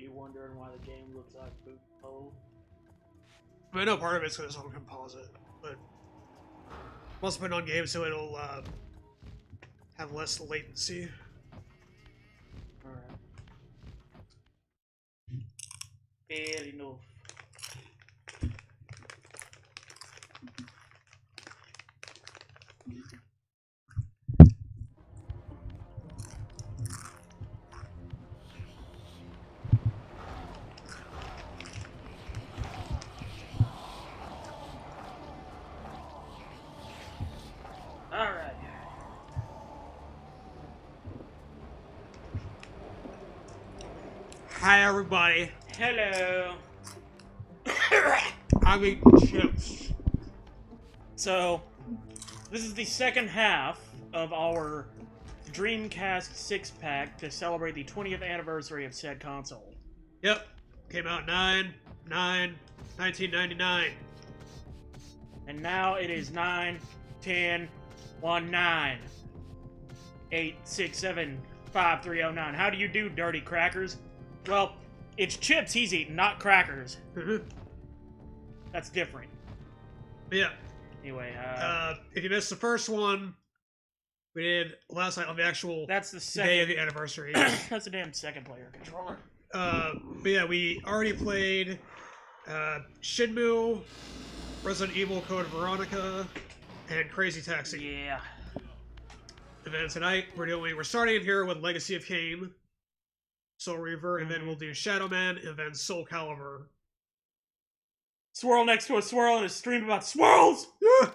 you wondering why the game looks like poop hole. I know part of it's because it's on composite, but must have been on game so it'll have less latency. Alright. Fair enough. Alright. Hi everybody. Hello. I'm eating chips. So, this is the second half of our Dreamcast 6-pack to celebrate the 20th anniversary of said console. Yep. Came out 1999. And now it is 9, 10, 1, 9, 8, 6, 7, 5, 3, 0, 9. How do you do, dirty crackers? Well, it's chips he's eating, not crackers. That's different. Yeah. Anyway, if you missed the first one, we did last night on the actual that's the second day of the anniversary. That's a damn second player controller. But yeah, we already played Shenmue, Resident Evil Code Veronica, and Crazy Taxi. Yeah. And then tonight we're starting here with Legacy of Kain, Soul Reaver, and then we'll do Shadowman, and then Soul Calibur. Swirl next to a swirl and a stream about swirls! Yeah.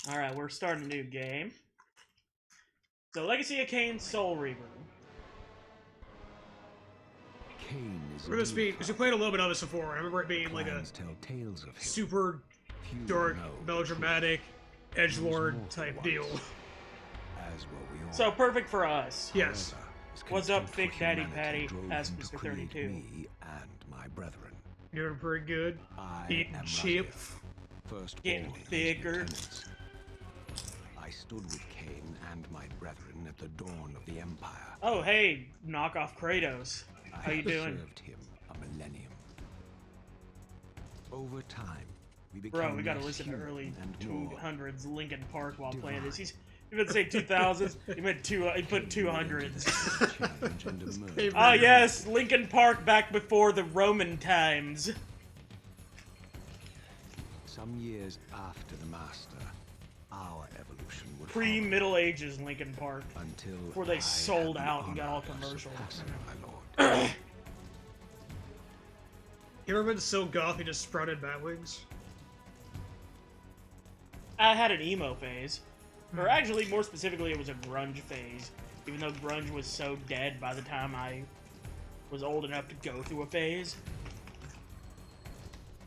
Alright, we're starting a new game. So, Legacy of Kain, Soul Reaver. Kain is because we played a little bit of this before. I remember it being like a super dark, melodramatic, edgelord type deal. So, perfect for us. Yes. What's up, Thick Daddy Patty? Ask Mr. 32. Me and my brethren. Doing pretty good. Eating chips. Getting thicker. I stood with Kain and my brethren at the dawn of the Empire. Oh, hey, knockoff Kratos. How you doing? Served him a millennium. Over time, we became Bro, we gotta listen to early 200s Linkin Park while playing this. He meant to say 2000s. He meant he put 200s. Ah, yes, Linkin Park back before the Roman times. Some years after the Master, our evolution would pre-Middle Ages Linkin Park, until before they sold out and got all commercial. You ever been so goth you just sprouted bat wings? I had an emo phase. Or actually, more specifically, it was a grunge phase. Even though grunge was so dead by the time I was old enough to go through a phase.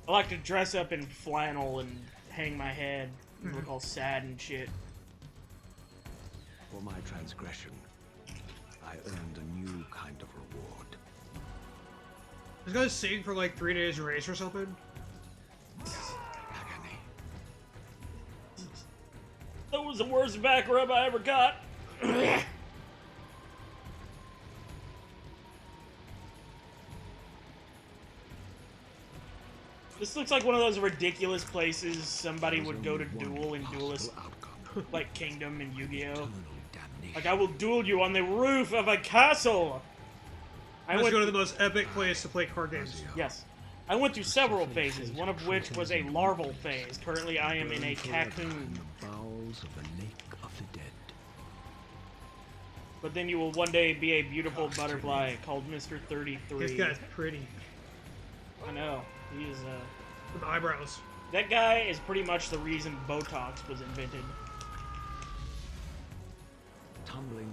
I like to dress up in flannel and hang my head and look all sad and shit. For my transgression, I earned a new kind of reward. This guy's sing for like 3 days race or something? Agony. That was the worst back rub I ever got. This looks like one of those ridiculous places somebody would go to duel in Duelist, like Kingdom and Yu-Gi-Oh! Like, I will duel you on the roof of a castle! I went to go to the most epic place to play card games. Yes. I went through several phases, one of which was a larval phase. Currently, I am in a cocoon. But then you will one day be a beautiful butterfly called Mr. 33. This guy's pretty. I know. He is, With eyebrows. That guy is pretty much the reason Botox was invented. Tumbling,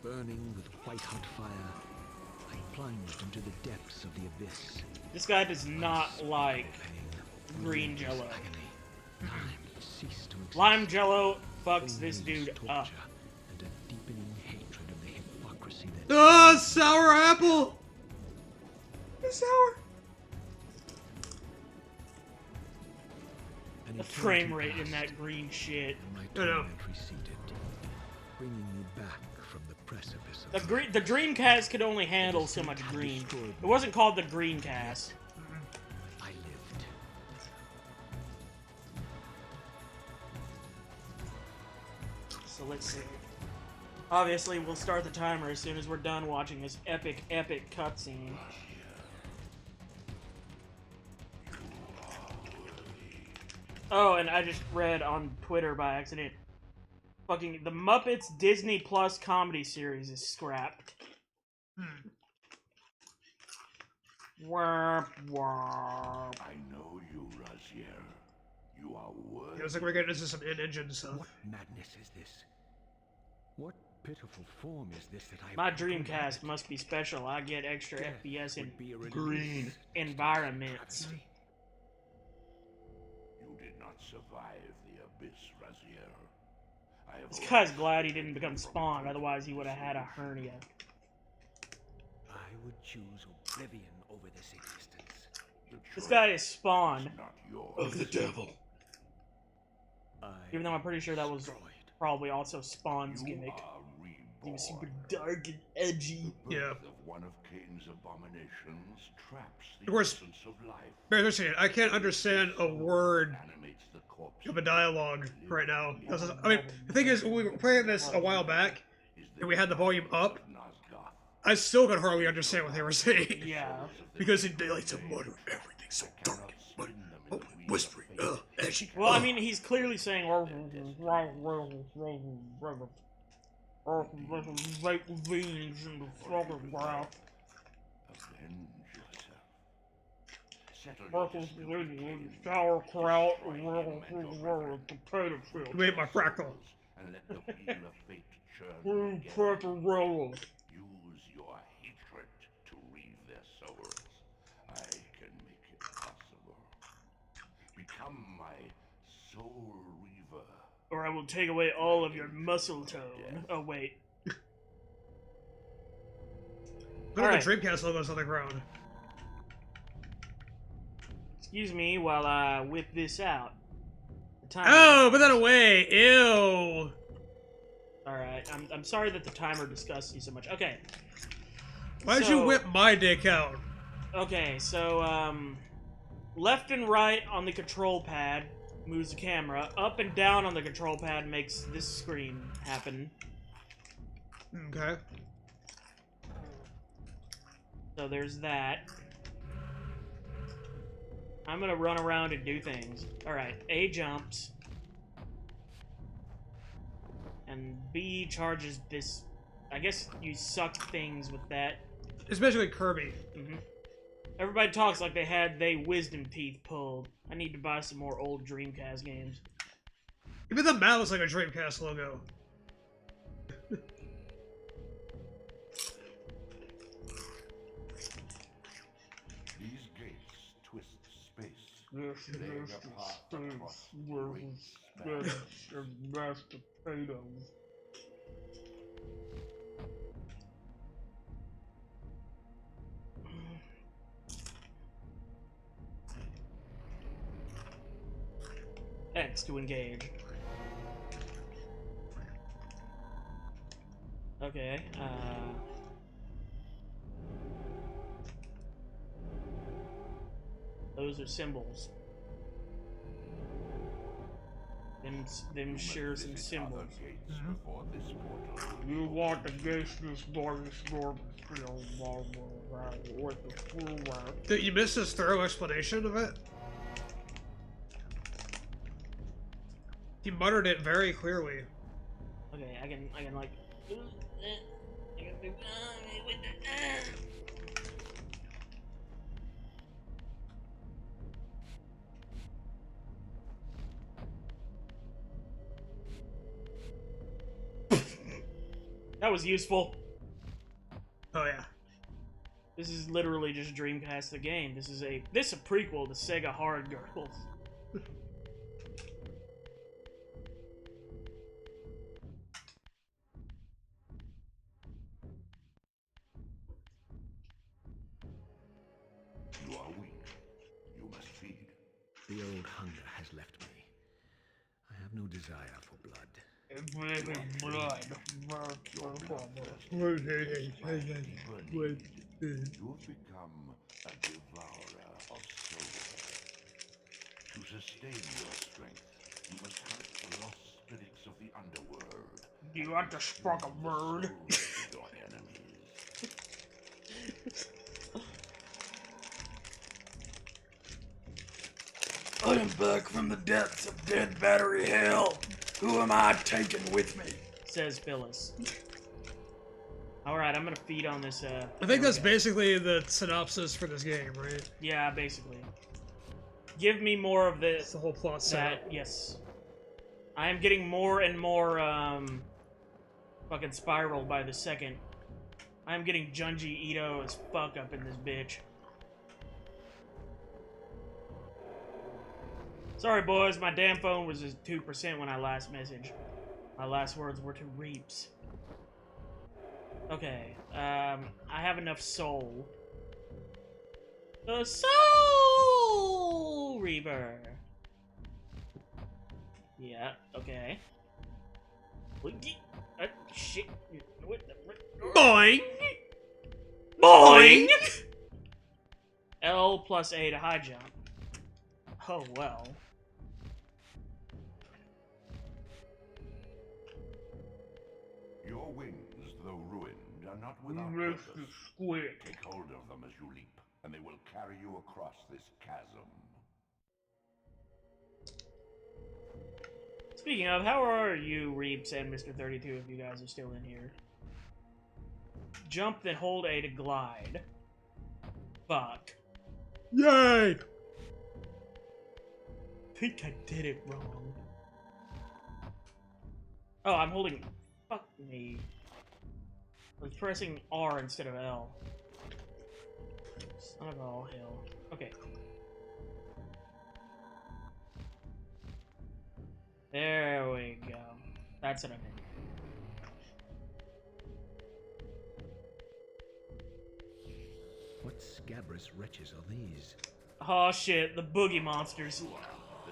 burning with white-hot fire, I plunged into the depths of the abyss. This guy does not like green jello. Lime jello fucks this dude up. And a deepening hatred of the hypocrisy that... Oh, sour apple! It's sour. The frame rate in that green shit. My torment receded, bringing me back from the precipice of The Dreamcast could only handle so much green. It wasn't called the Dreamcast. I lived. So let's see. Obviously, we'll start the timer as soon as we're done watching this epic cutscene. Oh, and I just read on Twitter by accident. Fucking the Muppets Disney Plus comedy series is scrapped. Warp, warp. I know you, Razier. You are worthy. It looks like we're getting into some in-engine stuff. What madness is this? What pitiful form is this that I... My Dreamcast must be special. I get extra FPS in green environments. You did not survive the abyss, Razier. This guy's glad he didn't become Spawn, otherwise he would have had a hernia. I would choose oblivion over this existence. This guy is Spawn. Not yours. Of the devil. Even though I'm pretty sure that was probably also Spawn's gimmick. He was super dark and edgy. Yeah. Of one of Kain's abominations traps the Of course, essence of life. very interesting. I can't understand a word Animates the corpse of a dialogue right now. I mean, the thing is, when we were playing this a while back, and we had the volume up, I still could hardly understand what they were saying. Yeah. Because they like to mutter everything so dark and whispering, edgy. Well, I mean, he's clearly saying. Right veins in the fucking ground. Avenge yourself. Settle Purple your green, sauerkraut, potato chips. Wait, my fractal. and let the wheel of fate churn Blue together. purple rolls. Use your hatred to read their souls. I can make it possible. Become my soul Reaver. Or I will take away all of your muscle tone. Oh, wait. Look at the Dreamcast logos on the ground. Excuse me while I whip this out. The timer. Oh, put that away! Ew! Alright, I'm sorry that the timer disgusts you so much. Okay. Why'd you whip my dick out? Okay, so, left and right on the control pad moves the camera. Up and down on the control pad makes this screen happen. Okay. So there's that. I'm gonna run around and do things. Alright, A jumps. And B charges this... I guess you suck things with that. It's basically Kirby. Mm-hmm. Everybody talks like they wisdom teeth pulled. I need to buy some more old Dreamcast games. Even the map looks like a Dreamcast logo. These gates twist space. This Laying is a the path across space where great we spans. spend and mashed potatoes. X to engage. Okay, those are symbols. Them share some symbols. Other gates before this portal. You want to guess this morning with the full round. Did you miss his thorough explanation of it? He muttered it very clearly. Okay, I can like. I can do with That was useful. Oh yeah. This is literally just Dreamcast the game. This is a prequel to Sega Hard Girls. You are weak. You must feed. The old hunger has left me. I have no desire for blood. blood. You've become a devourer of souls. To sustain your strength, you must hunt the lost spirits of the underworld. Do you want to spark a bird? Your enemies. I am back from the depths of Dead Battery Hell. Who am I taking with me? Says Phyllis. Alright, I'm gonna feed on this, I think that's basically the synopsis for this game, right? Yeah, basically. Give me more of this. It's the whole plot set. Yes. I am getting more and more, fucking spiraled by the second. I am getting Junji Ito as fuck up in this bitch. Sorry, boys, my damn phone was just 2% when I last messaged. My last words were to Reaps. Okay, I have enough soul. The Soul Reaver! Yeah, okay. Shit. Boing! Boing! L plus A to high jump. Oh, well. Your wings, though ruined, are not without purpose. Take hold of them as you leap, and they will carry you across this chasm. Speaking of, how are you, Reaps and Mr. 32, if you guys are still in here? Jump, then hold A to glide. Fuck. Yay! I think I did it wrong. Oh, I'm holding... Fuck me. I was pressing R instead of L. Son of all hell. Okay. There we go. That's what I meant. What scabrous wretches are these? Oh shit, the boogie monsters. The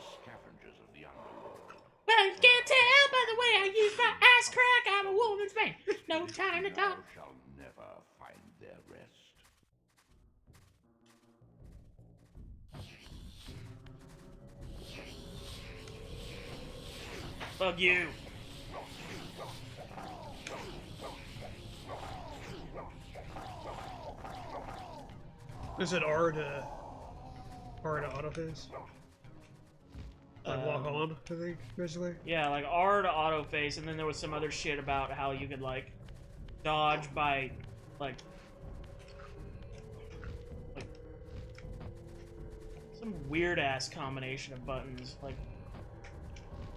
scavengers of the underworld. Well, you can't tell by the way I use my ass crack. I'm a woman's man. No time to Now talk. shall never find their rest. Fuck you. Is it R to autoface? Like walk on, I think, basically. Yeah, like R to auto face, and then there was some other shit about how you could like dodge by like some weird ass combination of buttons, like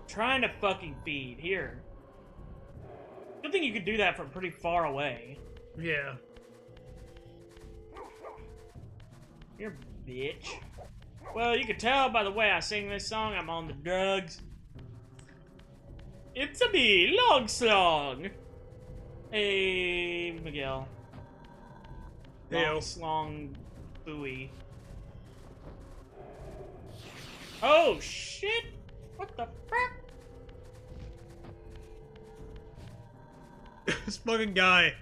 trying to fucking feed here. Good thing you could do that from pretty far away. Yeah. You're a bitch. Well, you can tell by the way I sing this song, I'm on the drugs. It's a me, Long Slong. Hey, Miguel. Heyo. Long Slong Buoy. Oh, shit! What the fuck? This fucking guy.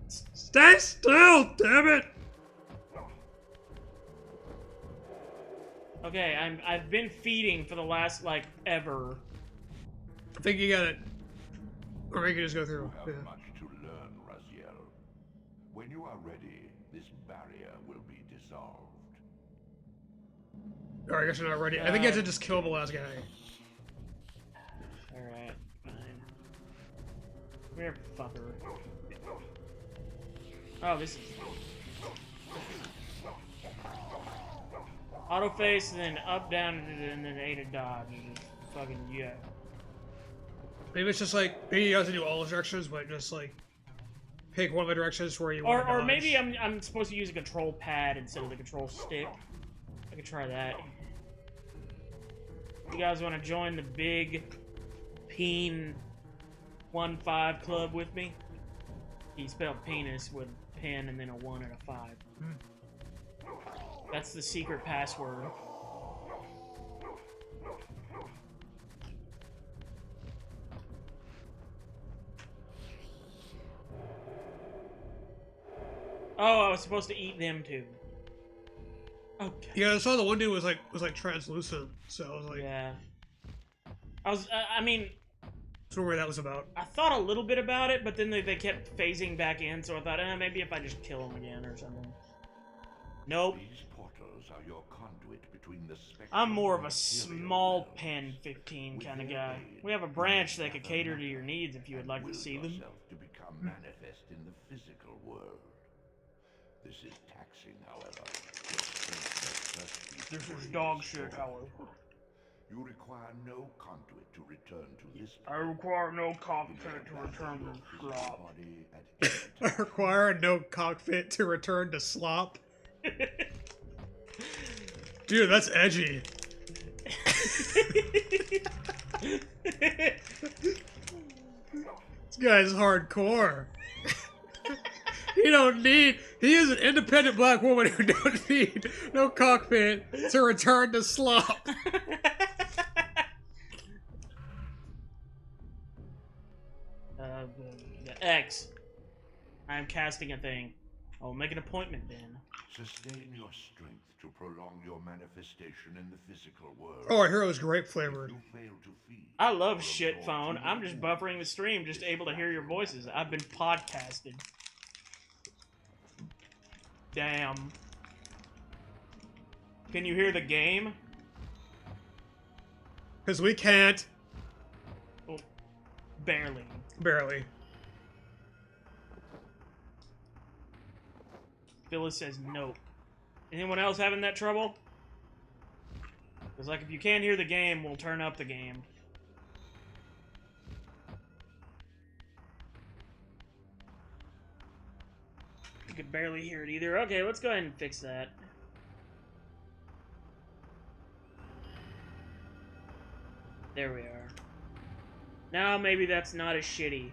Stay still, damn it! Okay, I've been feeding for the last, like, ever. I think you got it. Or you can just go through. You Yeah. have much to learn, Raziel. When you are ready, this barrier will be dissolved. Or I guess you're not ready. I think you have to just kill the last guy. Alright, fine. Come here, fucker. Oh, this is... Auto face, and then up, down, and then A to dodge. And just fucking, yeah. Maybe it's just like, maybe you have to do all the directions, but just like, pick one of the directions where you want to Or dodge. maybe I'm supposed to use a control pad instead of the control stick. I could try that. You guys want to join the big Peen 1-5 club with me? He spelled penis with a pen and then a 1 and a 5. That's the secret password. Oh, I was supposed to eat them too. Okay. Yeah, I saw the one dude was like translucent, so I was like, Yeah. I mean, that's what that was about. I thought a little bit about it, but then they kept phasing back in, so I thought, maybe if I just kill them again or something. Nope. These portals are your conduit between the spectrum I'm more of and a material small realms. pen 15 With kind of their guy. aid, We have a you branch that will could gather cater to your knowledge needs if you would and like to will see them. yourself to become manifest in the physical world. This is taxing, however. Your strength must first be This is fully dog shit, restored. however. You require no conduit to return to this I require no You may cockpit to abandon return your to physical slop. body at any I time. require no cockpit to return to slop. Dude, that's edgy. This guy's hardcore. He is an independent black woman who don't need no cockpit to return to slop. X. I am casting a thing. I'll make an appointment then. Sustain your strength to prolong your manifestation in the physical world. Oh, our hero's grape If flavored. you fail to feed, I love or shit absorb phone. too I'm many just buffering the stream, just able to hear your voices. I've been podcasted. Damn. Can you hear the game? Because we can't. Oh, barely. Barely. Phyllis says nope. Anyone else having that trouble? Because, like, if you can't hear the game, we'll turn up the game. You could barely hear it either. Okay, let's go ahead and fix that. There we are. Now maybe that's not as shitty.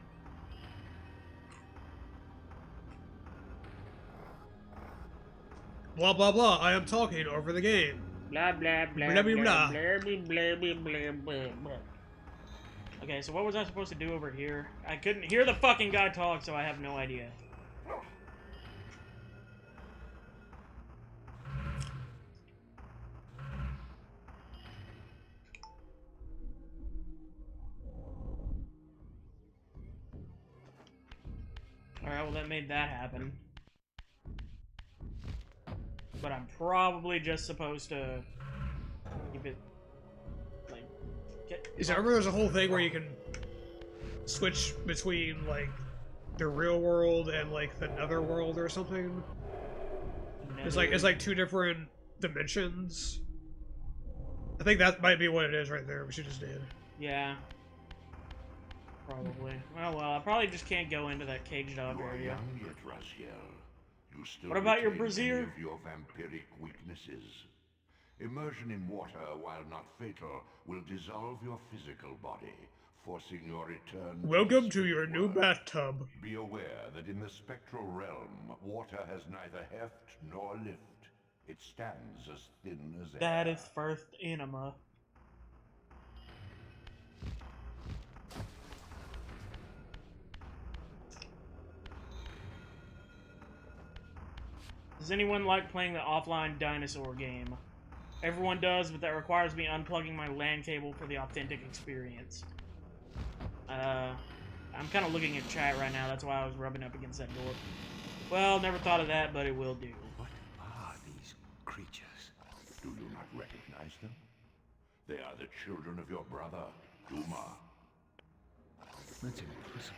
Blah blah blah. I am talking over the game. Blah blah blah Blah, blah blah, blah blah. blah blah blah blah blah. Okay, so what was I supposed to do over here? I couldn't hear the fucking guy talk, so I have no idea. Alright, well that made that happen. But I'm probably just supposed to keep it, like, get... Is I remember there's a whole thing where you can switch between, like, the real world and, like, the nether world or something? It's like two different dimensions. I think that might be what it is right there, what you just did. Yeah. Probably. Well, I probably just can't go into that caged dog You are area. young yet, Raziel. You still What about your retain brassiere? any of your vampiric weaknesses. Immersion in water, while not fatal, will dissolve your physical body, forcing your return. Welcome the to your spirit new world. bathtub. Be aware that in the spectral realm, water has neither heft nor lift. It stands as thin as air. That is first enema. Does anyone like playing the offline dinosaur game? Everyone does, but that requires me unplugging my LAN cable for the authentic experience. I'm kind of looking at chat right now, that's why I was rubbing up against that door. Well, never thought of that, but it will do. What are these creatures? Do you not recognize them? They are the children of your brother, Duma. That's impossible.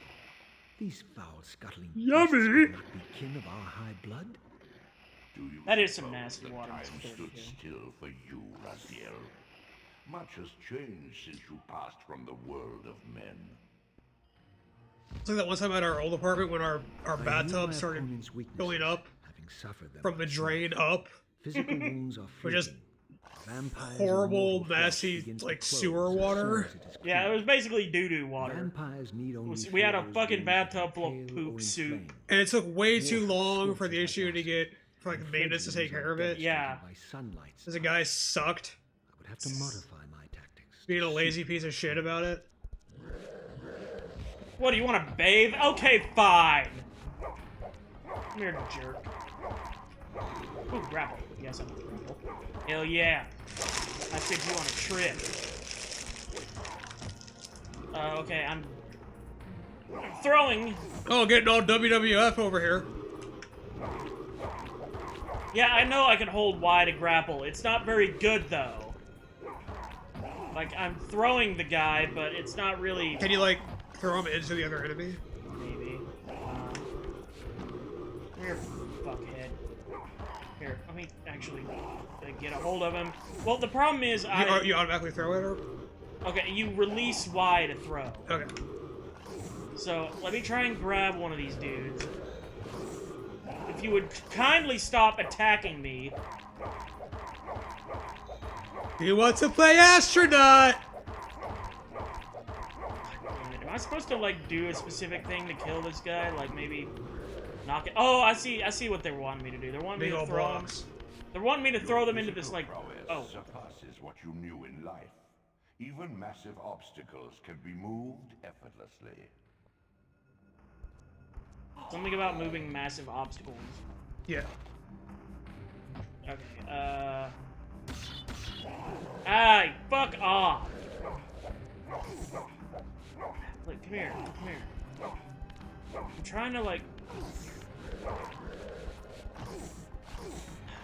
These foul, scuttling Yummy! beasts could not be kin of our high blood. Do you That is some suppose nasty that water time that's stood filthy. still for you, Raziel? Much has changed since you passed from the world of men. It's like that one time at our old apartment when our I knew bathtub my started opponent's weaknesses, going up having suffered them from the myself. drain up. Physical wounds are We're just fleeting. Vampires horrible, and mortal flesh messy, begins to like, close sewer as soon water. as it is Yeah, it cleared. was basically doo-doo water. Vampires need only We had a floors fucking used bathtub to full of pale poop or soup. inflame. And it took way too Water long for the scorches issue like to acid. get, for like the maintenance to take care of it. Yeah. By sunlight. Because the guy sucked, I would have to modify my tactics. being a lazy piece of shit about it. What, do you want to bathe? Okay, fine. Come here, jerk. Ooh, grapple. Yes, I'm gonna grapple. Hell yeah. I sent you on a trip. Okay, I'm throwing. Oh, getting all WWF over here. Yeah, I know I can hold Y to grapple. It's not very good, though. Like, I'm throwing the guy, but it's not really... Can you, like, throw him into the other enemy? Maybe. Come here, fuckhead. Here, let me actually get a hold of him. Well, the problem is You automatically throw it, or? Okay, you release Y to throw. Okay. So, let me try and grab one of these dudes. If you would kindly stop attacking me. He wants to play astronaut! Damn it. Am I supposed to, like, do a specific thing to kill this guy? Like, maybe knock it... Oh, I see what they're wanting me to do. They're wanting me to throw them... They're wanting me to throw them into this, like... Oh. Surpasses what you knew in life. Even massive obstacles can be moved effortlessly. Something about moving massive obstacles. Yeah. Okay, Ay, fuck off! Look, come here, come here. I'm trying to, like...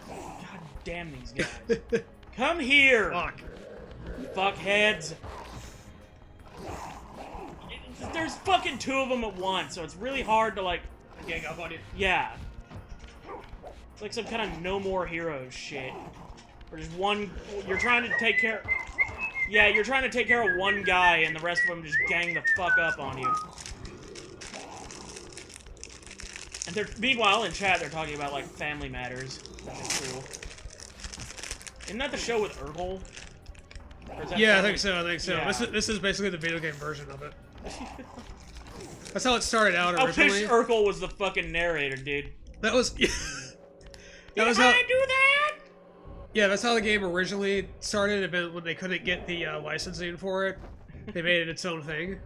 God damn these guys. Come here! Fuck. Fuckheads! There's fucking two of them at once, so it's really hard to, like... Gang up on you. Yeah. It's like some kind of No More Heroes shit. Or just one... You're trying to take care... Yeah, you're trying to take care of one guy, and the rest of them just gang the fuck up on you. And they're... Meanwhile, in chat, they're talking about, like, family matters. That's cool. Isn't that the show with Urkel? Yeah, I think so, Yeah. This is basically the video game version of it. That's how it started out I originally. wish Urkel was the fucking narrator, dude. That was... That was how I do that? Yeah, that's how the game originally started, but when they couldn't get the licensing for it, they made it its own thing.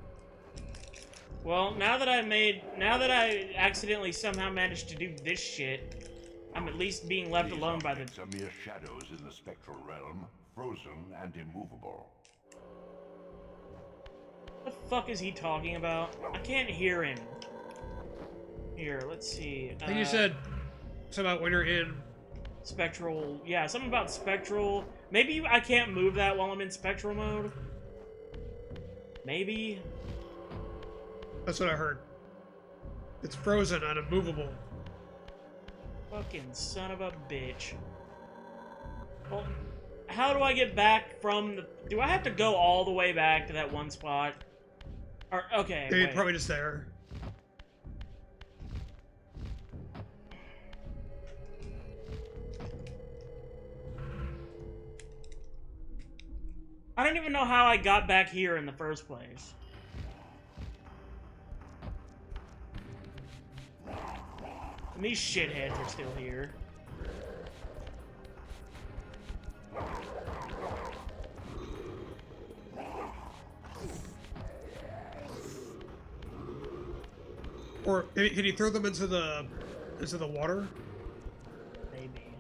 Well, now that I accidentally somehow managed to do this shit, I'm at least being left alone by the... These are mere shadows in the spectral realm, frozen and immovable. What the fuck is he talking about? I can't hear him. Here, let's see. I think you said something about when you're in... Spectral... Yeah, something about spectral... Maybe I can't move that while I'm in spectral mode? Maybe? That's what I heard. It's frozen and immovable. Fucking son of a bitch. Well, how do I get back from the... Do I have to go all the way back to that one spot? Or, okay, They're wait. probably just there. I don't even know how I got back here in the first place. And these shitheads are still here. Or can you throw them into the water? Maybe.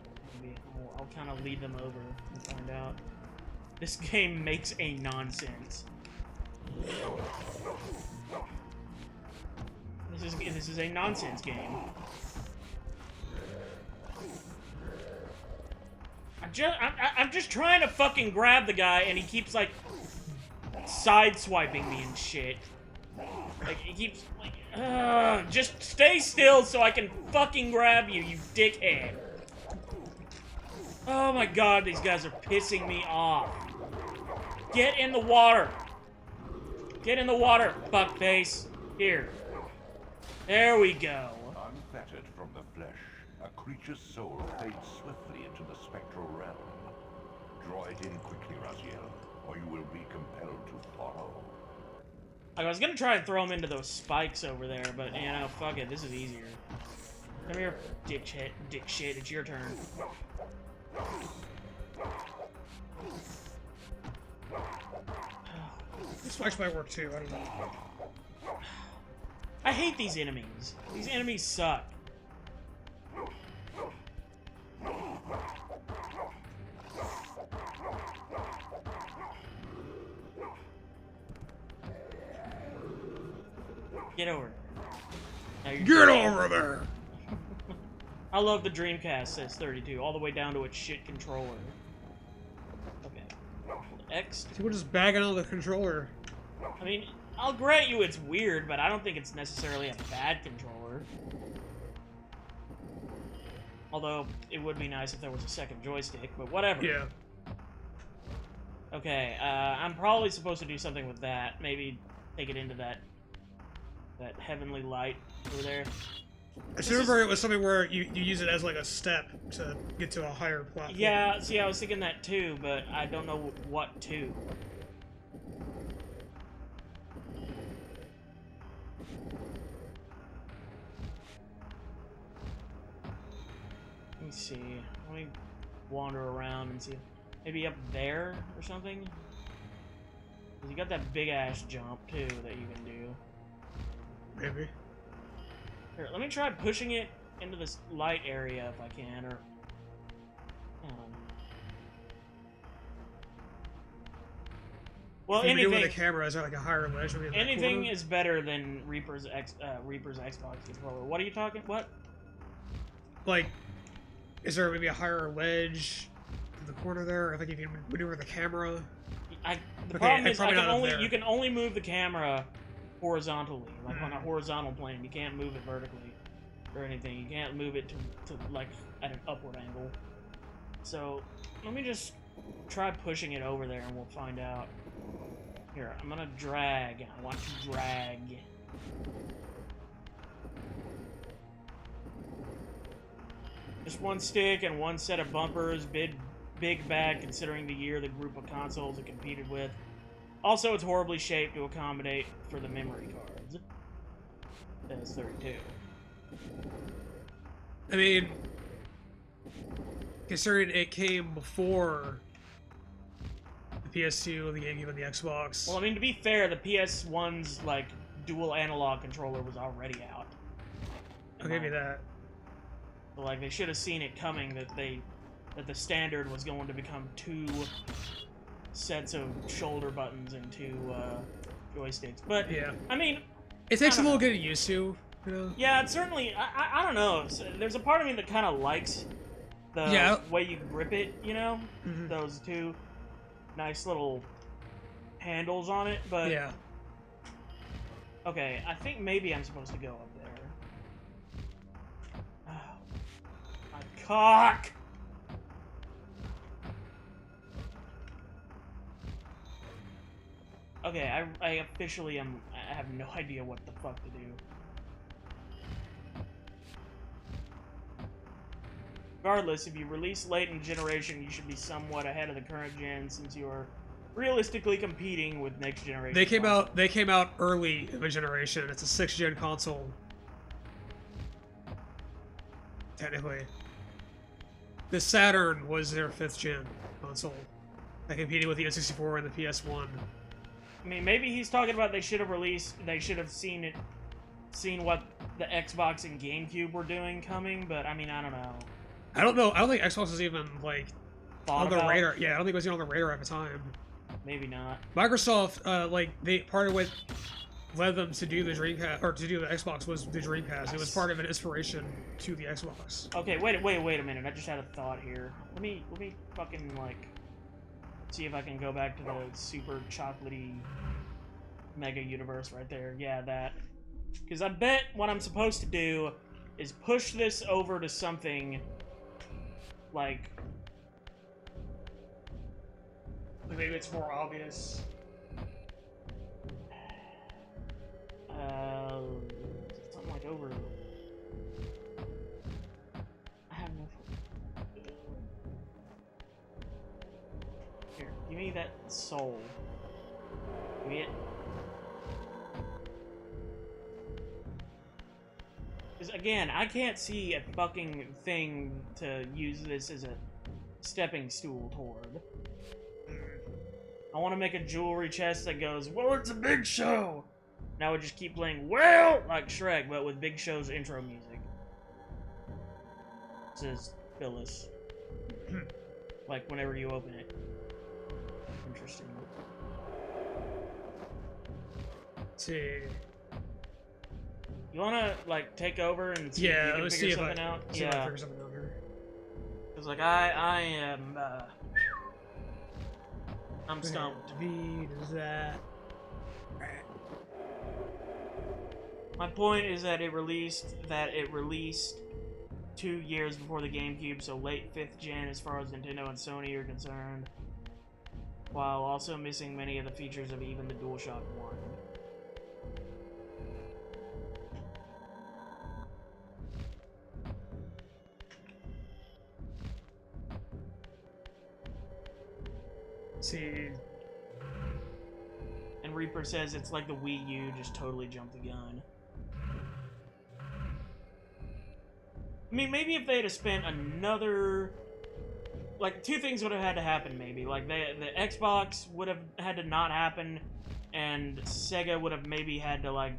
I'll kind of lead them over and find out. This game makes a nonsense. This is a nonsense game. I'm just trying to fucking grab the guy, and he keeps like sideswiping me and shit. Like he keeps like, just stay still so I can fucking grab you, you dickhead. Oh my god, these guys are pissing me off. Get in the water. Get in the water, fuckface. Here. There we go. Unfettered from the flesh, a creature's soul fades swiftly into the spectral realm. Draw it in quickly, Raziel, or you will be compelled to follow. I was gonna try and throw him into those spikes over there, but you know, fuck it, this is easier. Come here, dick shit, it's your turn. This spikes might work too, I don't know. I hate these enemies. These enemies suck. Get over there. Now you're Get dead. over there! I love the Dreamcast says 32, all the way down to its shit controller. Okay. X. People just bagging on the controller. I mean, I'll grant you it's weird, but I don't think it's necessarily a bad controller. Although, it would be nice if there was a second joystick, but whatever. Yeah. Okay, I'm probably supposed to do something with that. Maybe take it into that heavenly light over there. I should remember it was something where you use it as like a step to get to a higher platform. Yeah, see, I was thinking that too, but I don't know what to. Let me see. Let me wander around and see. Maybe up there or something? 'Cause you got that big ass jump too that you can do. Maybe. Here, let me try pushing it into this light area if I can, or... Well, If you do anything... with the camera, is there like a higher ledge? Maybe in that Anything corner? is better than Reaper's Xbox controller. What are you talking? What? Like, is there maybe a higher ledge in the corner there? I think you can maneuver the camera. The problem is probably not up there. you can only move the camera horizontally, like on a Mm. horizontal plane. You can't move it vertically or anything. You can't move it to like at an upward angle. So let me just try pushing it over there, and we'll find out. Here, I'm gonna drag. I want to drag. Just one stick and one set of bumpers. Big bag considering the year the group of consoles it competed with. Also, it's horribly shaped to accommodate for the memory cards. That's 32. I mean, considering it came before the PS2, the GameCube, and the Xbox. Well, I mean, to be fair, the PS1's, like, dual analog controller was already out. I'll give you that. So, like, they should have seen it coming that the standard was going to become 2 sets of shoulder buttons and 2 joysticks. But, Yeah. I mean... It takes I a don't little know. getting used to, you know? Yeah, it's certainly... I don't know. There's a part of me that kind of likes the way you grip it, you know? Mhm. Those 2 nice little handles on it, but... Yeah. Okay, I think maybe I'm supposed to go up there. Oh, my cock! Okay, I officially am... I have no idea what the fuck to do. Regardless, if you release late in the generation, you should be somewhat ahead of the current gen since you are realistically competing with next generation. They came out early in the generation. It's a 6th gen console. Technically. The Saturn was their 5th gen console. They competed with the N64 and the PS1. I mean, maybe he's talking about they should have seen what the Xbox and GameCube were doing coming, but I mean, I don't know. I don't know. I don't think Xbox was even like Thought on the about it? radar. Yeah, I don't think it was even on the radar at the time. Maybe not. Microsoft, part of what led them to do the Dreamcast or to do the Xbox was the Dreamcast. It was part of an inspiration to the Xbox. Okay, wait a minute. I just had a thought here. Let me fucking like see if I can go back to the super chocolatey mega universe right there. Yeah, that. Because I bet what I'm supposed to do is push this over to something like Maybe it's more obvious. Something like over. I have no. Here, give me that soul. Give me it. Because again, I can't see a fucking thing to use this as a stepping stool toward. I want to make a jewelry chest that goes, well, it's a Big Show! And I would just keep playing, well, like Shrek, but with Big Show's intro music. It says Phyllis. Like, whenever you open it. Interesting. Let's see. You wanna like take over and see Yeah, if you let's can see figure if something out? see if I figure something out here. Cause like I am I'm stumped. V does that. My point is that it released 2 years before the GameCube, so late 5th gen as far as Nintendo and Sony are concerned, while also missing many of the features of even the DualShock 1. See. And Reaper says it's like the Wii U, just totally jumped the gun. I mean, maybe if they'd have spent another... Like, 2 things would have had to happen, maybe. Like, the Xbox would have had to not happen, and Sega would have maybe had to, like,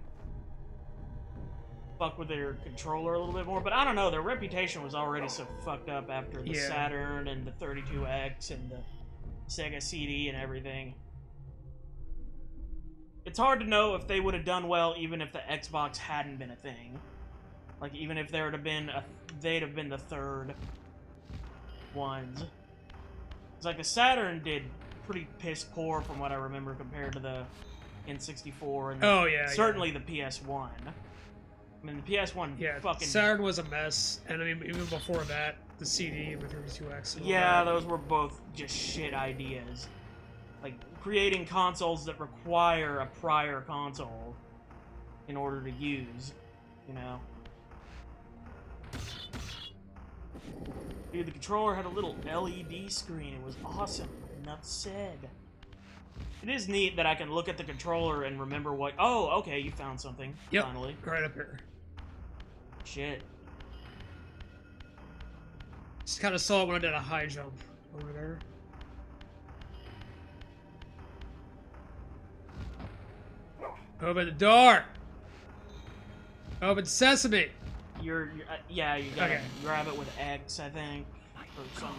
fuck with their controller a little bit more. But I don't know, their reputation was already so fucked up after the Saturn and the 32X and the Sega CD and everything. It's hard to know if they would have done well even if the Xbox hadn't been a thing. Like, even if there would have been they'd have been the third ones. It's like the Saturn did pretty piss poor from what I remember compared to the N64 and certainly the PS1. I mean, the PS1 fucking... Saturn was a mess, and I mean, even before that, the CD and the 32X. Yeah, those were both just shit ideas. Like, creating consoles that require a prior console in order to use, you know? Dude, the controller had a little LED screen. It was awesome. Enough said. It is neat that I can look at the controller and remember what... Oh, okay, you found something. Yep, finally. right up here. Shit. Just kind of saw it when I did a high jump over there. Open the door! Open sesame! Yeah, you gotta grab it with X, I think. Or something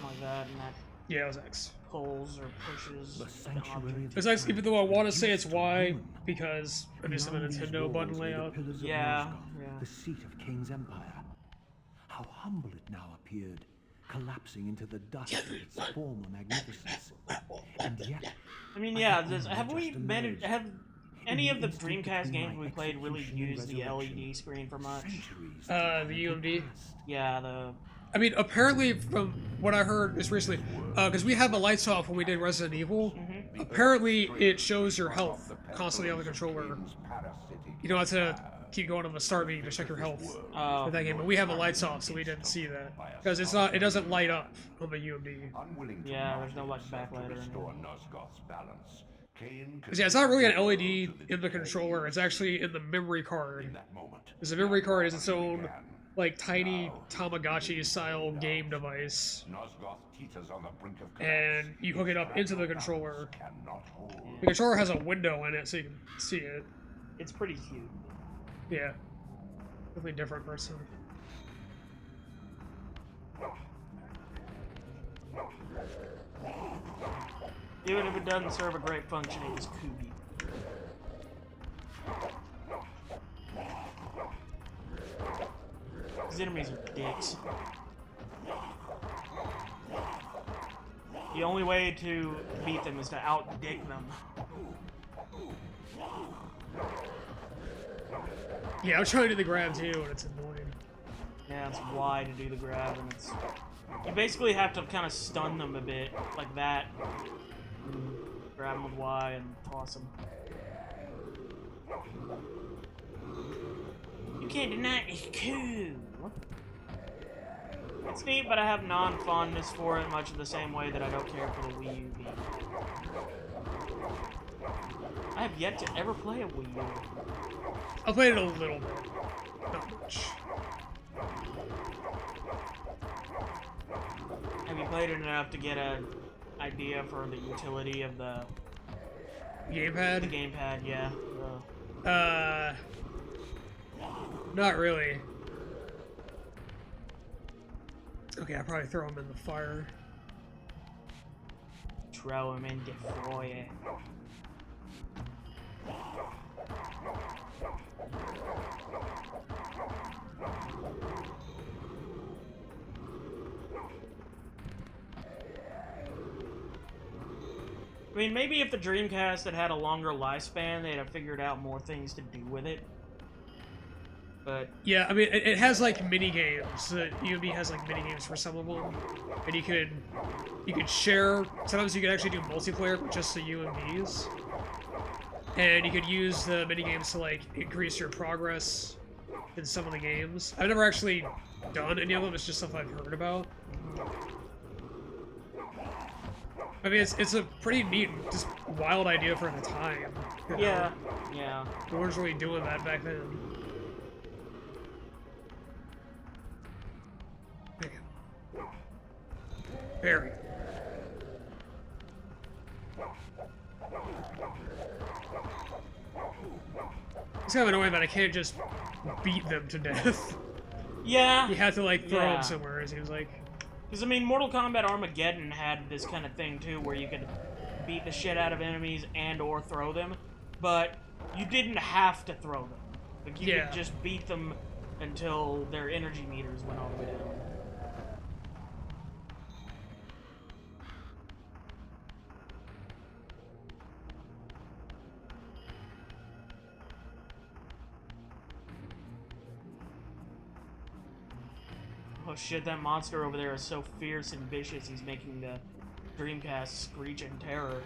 like that, and that... Yeah, it was X. Pulls or pushes the sanctuary It's X, even though I want to say it's Y, because of the Nintendo button layout. Yeah. The seat of Kain's empire. How humble it now appeared, collapsing into the dust of its former magnificence. And yet... I mean, yeah, have any of the Dreamcast games we played really used the LED screen for much? The UMD? Yeah, I mean, apparently, from what I heard just recently, because we had the lights off when we did Resident Evil, apparently it shows your health constantly on the controller. You don't have to keep going on the start menu to check your health with that game, but we have the lights off, so we didn't see that. Because it doesn't light up on the UMD. Yeah, there's no like backlight or anything. Yeah, it's not really an LED in the controller, it's actually in the memory card. Because the memory card is its own, like, tiny Tamagotchi-style game device. And you hook it up into the controller. The controller has a window in it, so you can see it. It's pretty cute. Yeah. Definitely different person. Even if it doesn't serve a great function, it was kooky. These enemies are dicks. The only way to beat them is to out-dick them. Yeah, I'm trying to do the grab too, and it's annoying. Yeah, it's Y to do the grab, and it's... You basically have to kind of stun them a bit, like that. Grab them with Y and toss them. You can't deny it's cool. It's neat, but I have non-fondness for it, much of the same way that I don't care for the Wii U game. I have yet to ever play a Wii U. I played it a little bit. Not much. Have you played it enough to get an idea for the utility of the gamepad? The gamepad, yeah. Not really. Okay, I'll probably throw him in the fire. Throw him in the fire. I mean, maybe if the Dreamcast had a longer lifespan, they'd have figured out more things to do with it. But yeah, I mean, it has like mini games. The UMB has like mini games for some of them, and you could share. Sometimes you could actually do multiplayer with just the UMBs, and you could use the mini games to like increase your progress in some of the games. I've never actually done any of them. It's just stuff I've heard about. I mean, it's a pretty neat, just wild idea for the time. You know? yeah, yeah. No one's really doing that back then. Very. It's kind of annoying that I can't just beat them to death. Yeah. You have to like throw them somewhere, it seems like. Because, I mean, Mortal Kombat Armageddon had this kind of thing, too, where you could beat the shit out of enemies and or throw them, but you didn't have to throw them. Like, you could just beat them until their energy meters went all the way down. Oh shit, that monster over there is so fierce and vicious, he's making the Dreamcast screech in terror.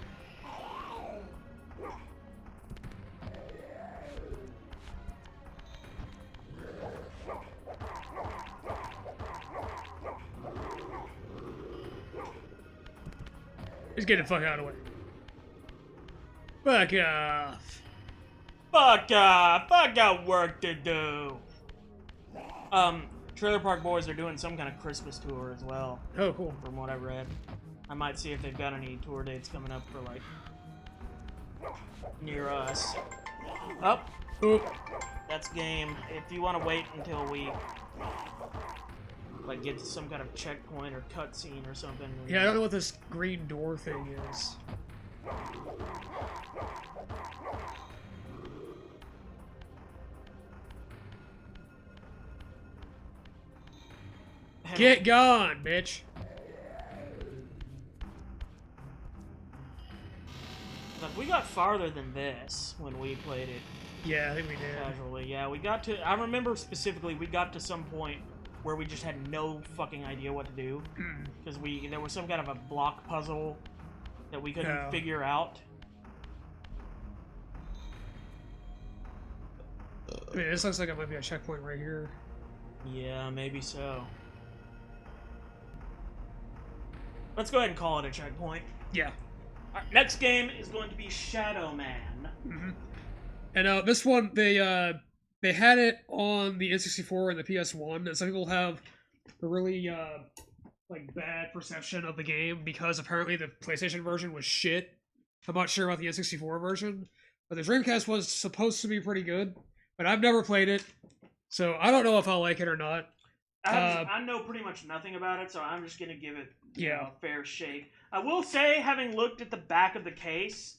Just get the fuck out of the way. Fuck off. Fuck off! I got work to do! Trailer Park Boys are doing some kind of Christmas tour as well. Oh, cool. From what I've read. I might see if they've got any tour dates coming up for, like, near us. Oh! Oop. That's game. If you want to wait until we, like, get to some kind of checkpoint or cutscene or something. Yeah, I don't know what this green door thing is. Get gone, bitch. Look, we got farther than this when we played it Yeah, I think we did. casually. Yeah, we got to... I remember specifically we got to some point where we just had no fucking idea what to do. Because there was some kind of a block puzzle that we couldn't figure out. I mean, this looks like it might be a checkpoint right here. Yeah, maybe so. Let's go ahead and call it a checkpoint. Yeah. Our next game is going to be Shadowman. Mm-hmm. And this one, they had it on the N64 and the PS1, and some people have a really like bad perception of the game because apparently the PlayStation version was shit. I'm not sure about the N64 version, but the Dreamcast was supposed to be pretty good, but I've never played it, so I don't know if I'll like it or not. I know pretty much nothing about it, so I'm just going to give it a fair shake. I will say, having looked at the back of the case,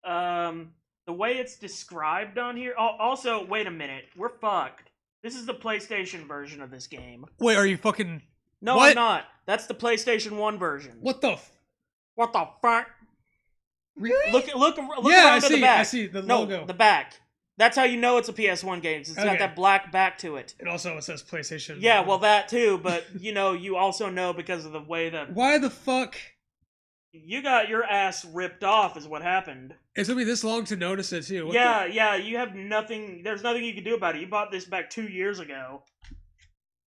the way it's described on here... Also, wait a minute. We're fucked. This is the PlayStation version of this game. Wait, are you fucking... No, what? I'm not. That's the PlayStation 1 version. What the What the fuck? Really? Look yeah, around to the back. I see the logo. No, the back. That's how you know it's a PS1 game. It's got that black back to it. And also it says PlayStation. Yeah, well, that too, but, you also know because of the way that... Why the fuck? You got your ass ripped off is what happened. It took me this long to notice it, too. Yeah, you have nothing... There's nothing you can do about it. You bought this back 2 years ago.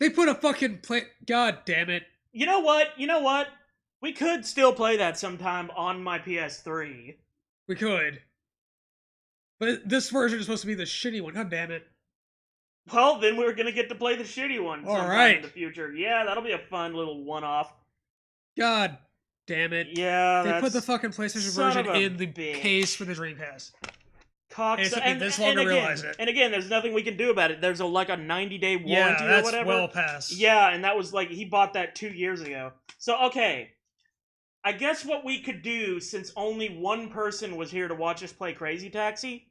They put a fucking God damn it. You know what? We could still play that sometime on my PS3. We could. But this version is supposed to be the shitty one. God damn it. Well, then we're gonna get to play the shitty one sometime in the future. Yeah, that'll be a fun little one-off. God damn it. Yeah, they put the fucking PlayStation version in the case for the Dreamcast. Cox, and it took me this long to realize it. And again, there's nothing we can do about it. There's like a 90-day warranty or whatever. Well past. Yeah, and that was like, he bought that 2 years ago. So, okay. I guess what we could do, since only one person was here to watch us play Crazy Taxi,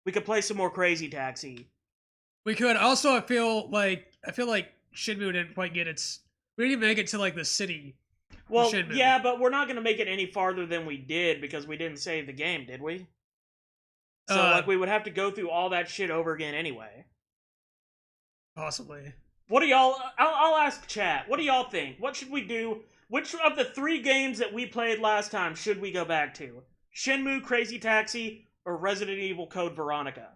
we could play some more Crazy Taxi. We could. Also, I feel like Shenmue didn't quite get its... We didn't even make it to, like, the city. Well, Shenmue. yeah, but we're not gonna make it any farther than we did because we didn't save the game, did we? So, like, we would have to go through all that shit over again anyway. Possibly. What do y'all... I'll ask chat. What do y'all think? What should we do? Which of the 3 games that we played last time should we go back to? Shenmue, Crazy Taxi, or Resident Evil Code Veronica?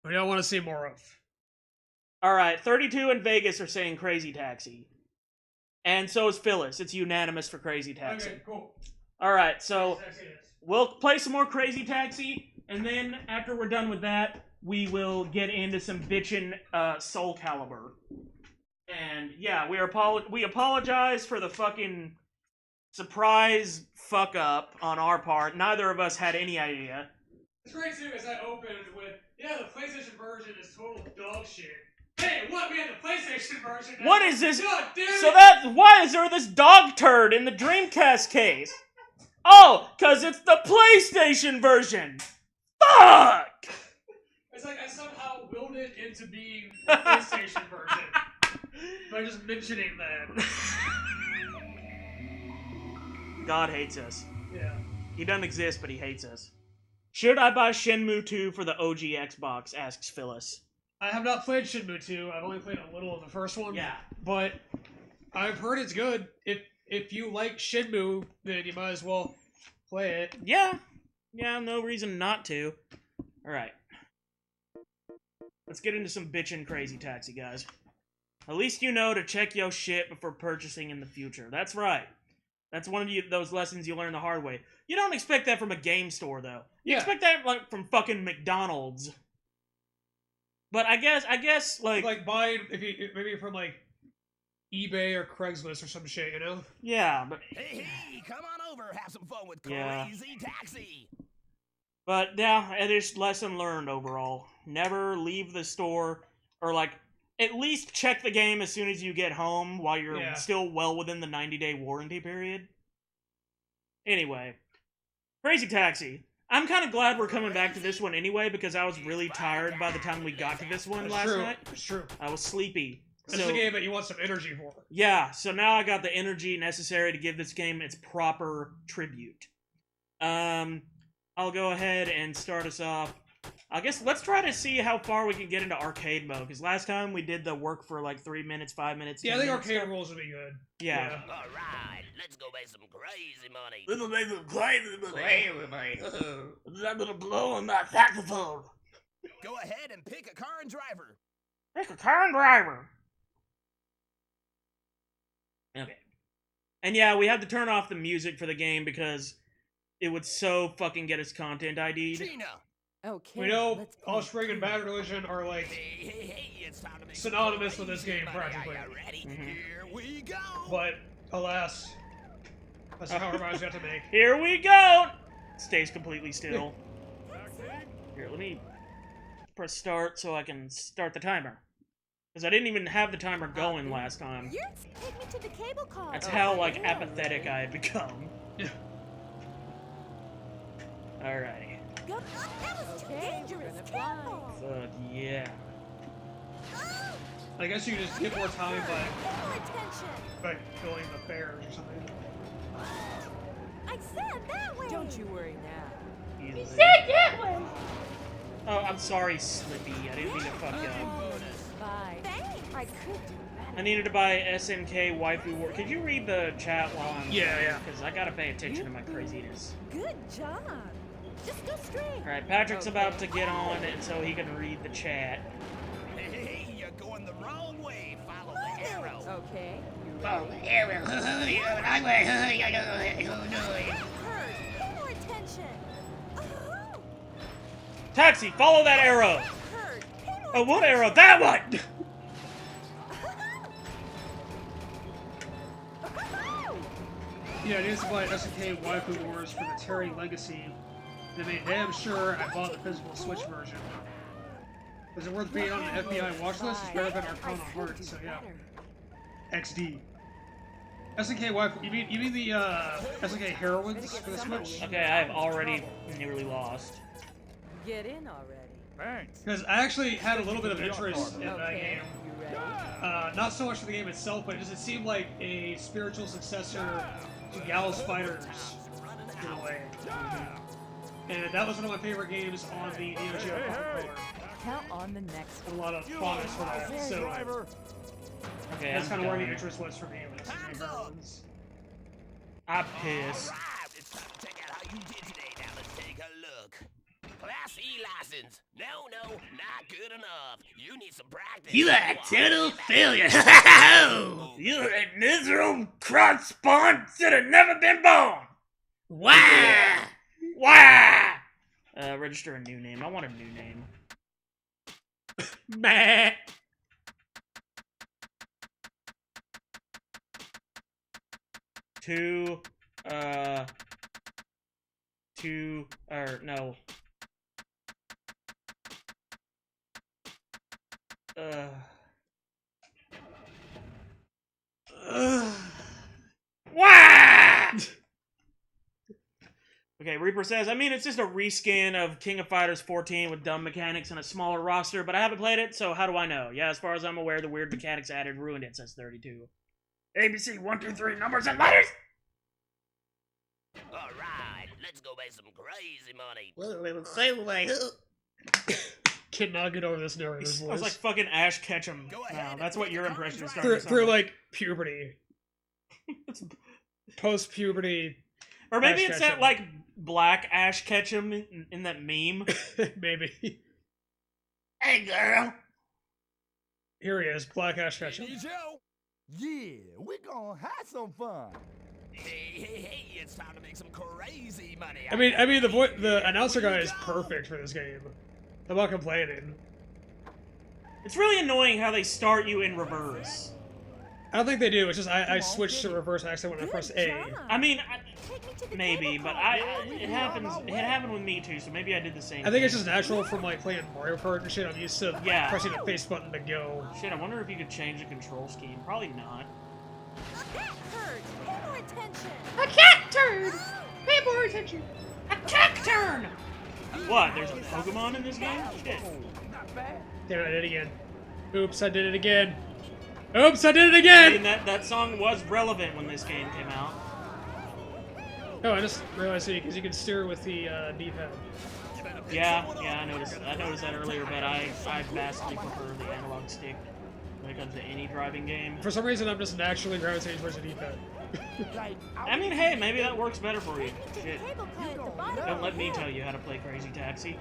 What do y'all want to see more of? Alright, 32 in Vegas are saying Crazy Taxi. And so is Phyllis. It's unanimous for Crazy Taxi. Okay, cool. Alright, so we'll play some more Crazy Taxi, and then after we're done with that, we will get into some bitchin' Soul Calibur. And yeah, we apologize for the fucking surprise fuck up on our part. Neither of us had any idea. It's great too, as I opened with, yeah, the PlayStation version is total dog shit. Hey, what? We had the PlayStation version. What is this? God, dude. So why is there this dog turd in the Dreamcast case? Oh, cause it's the PlayStation version. Fuck! It's like I somehow willed it into being the PlayStation version by just mentioning that. God hates us. Yeah. He doesn't exist, but he hates us. Should I buy Shenmue 2 for the OG Xbox? Asks Phyllis. I have not played Shenmue 2. I've only played a little of the first one. Yeah. But I've heard it's good. If you like Shenmue, then you might as well play it. Yeah. Yeah, no reason not to. Alright. Let's get into some bitchin' Crazy Taxi, guys. At least you know to check your shit before purchasing in the future. That's right. That's one of those lessons you learn the hard way. You don't expect that from a game store, though. You expect that like from fucking McDonald's. But I guess like buying maybe from like eBay or Craigslist or some shit, you know? Yeah, but Hey, come on over, have some fun with Yeah. Crazy Taxi. But yeah, it is lesson learned overall. Never leave the store, or like, at least check the game as soon as you get home while you're still well within the 90-day warranty period. Anyway, Crazy Taxi. I'm kind of glad we're coming back to this one anyway, because I was really tired by the time we got to this one last night. It's true. I was sleepy. This is a game that you want some energy for. Yeah, so now I got the energy necessary to give this game its proper tribute. I'll go ahead and start us off. I guess let's try to see how far we can get into arcade mode, because last time we did the work for like 3 minutes, 5 minutes. Yeah, I think arcade rules would be good. Yeah. All right, let's go make some crazy money. Little make them crazy, I'm gonna blow on my saxophone. Go ahead and pick a car and driver. Pick a car and driver. Okay. And yeah, we had to turn off the music for the game because it would so fucking get us content ID'd. Gina. Okay. We know let's go. Offspring and Bad Religion are like Hey, it's time to make synonymous some with this game money. practically. Are you ready? Mhm. Here we go. But alas, that's how much you have to make. Here we go! Stays completely still. Here, let me press start so I can start the timer. Because I didn't even have the timer going last time. You're take me to the cable car. That's how, like, apathetic I had become. Yeah. Alrighty. Go. That was too dangerous. Careful. Fuck yeah. I guess you just get more time Pay more attention. by killing the bears or something. I said that way. Don't you worry now. He said that way! Oh, I'm sorry, Slippy. I didn't mean to fuck you up. Bye. Thanks. I could do better. I needed to buy SNK Waifu War. Could you read the chat while I'm... Yeah. Because I gotta pay attention to my craziness. Good job. Just go straight. Alright, Patrick's about to get on, and so he can read the chat. Hey, you're going the wrong way. Follow the arrow. Okay. Oh, arrow. I'm Pay more attention. Oh, Taxi, follow that arrow! hurt. Pay more Oh, what arrow? That one! Yeah, I used to buy SNK Waifu Wars for the Terry Legacy. And I made damn sure I bought the physical Switch version. Was it worth being on the FBI watch list? It's better than Arcana Heart, so yeah. XD. SNK Waifu, you mean the SNK Heroines for the Switch? Okay, I have already nearly lost. Get in already. Thanks. Because I actually had a little bit of interest in that Okay, game. you ready? Not so much for the game itself, but just it seemed like a spiritual successor to Gallows Fighters in a way. And that was one of my favorite games on the Neo Geo controller. Count on the next A lot of fondness for that. So Okay, that's I'm kind of where the done. interest was for me. Was Time's up. I piss. Alright, it's time to check out how you did today. Now let's take a look. Class E license. No, not good enough. You need some practice. You are a Go on, total get back failure. there. You're a miserable cross spawn should have never been born. Why? Why? Register a new name. I want a new name. Meh. No. Why? Okay, Reaper says, I mean, it's just a reskin of King of Fighters 14 with dumb mechanics and a smaller roster, but I haven't played it, so how do I know? Yeah, as far as I'm aware, the weird mechanics added ruined it, says 32. ABC 1, 2, 3 numbers and letters. Alright, let's go make some crazy money. Cannot get over this narrator's I was like voice. fucking Ash Ketchum. Go Now, ahead that's and what make your a impression is contract. starting to sound Through like. like puberty, post-puberty, Or maybe Ash it's Ketchum. that, like, black Ash Ketchum in that meme. maybe. Hey, girl. Here he is, Black Ash Ketchum. Hey, Joe. Yeah, we're gonna have some fun. Hey, it's time to make some crazy money. I mean, the announcer guy is perfect for this game. I'm not complaining. It's really annoying how they start you in reverse. I don't think they do. It's just I switched to reverse accident when I pressed A. I mean, Take me to the maybe, cable but car. it happens. It happened with me too, so maybe I did the same. I think it's thing. just natural from like playing Mario Kart and shit. I'm used to Yeah. pressing the face button to go. Shit, I wonder if you could change the control scheme. Probably not. That hurt. Pay more attention. A cat turd. Pay more attention. A cat turn. What? There's a Pokemon in this game? Shit. Damn it, I did it again. Oops, I did it again. Oops, I did it I again! mean, that song was relevant when this game came out. Oh, I just realized because you can steer with the D-pad. Yeah, I noticed that earlier, but I vastly prefer the analog stick when it comes to any driving game. For some reason, I'm just naturally gravitating towards the D-pad. I mean, hey, maybe that works better for you. Shit. Cable car at the bottom. Don't let me tell you how to play Crazy Taxi.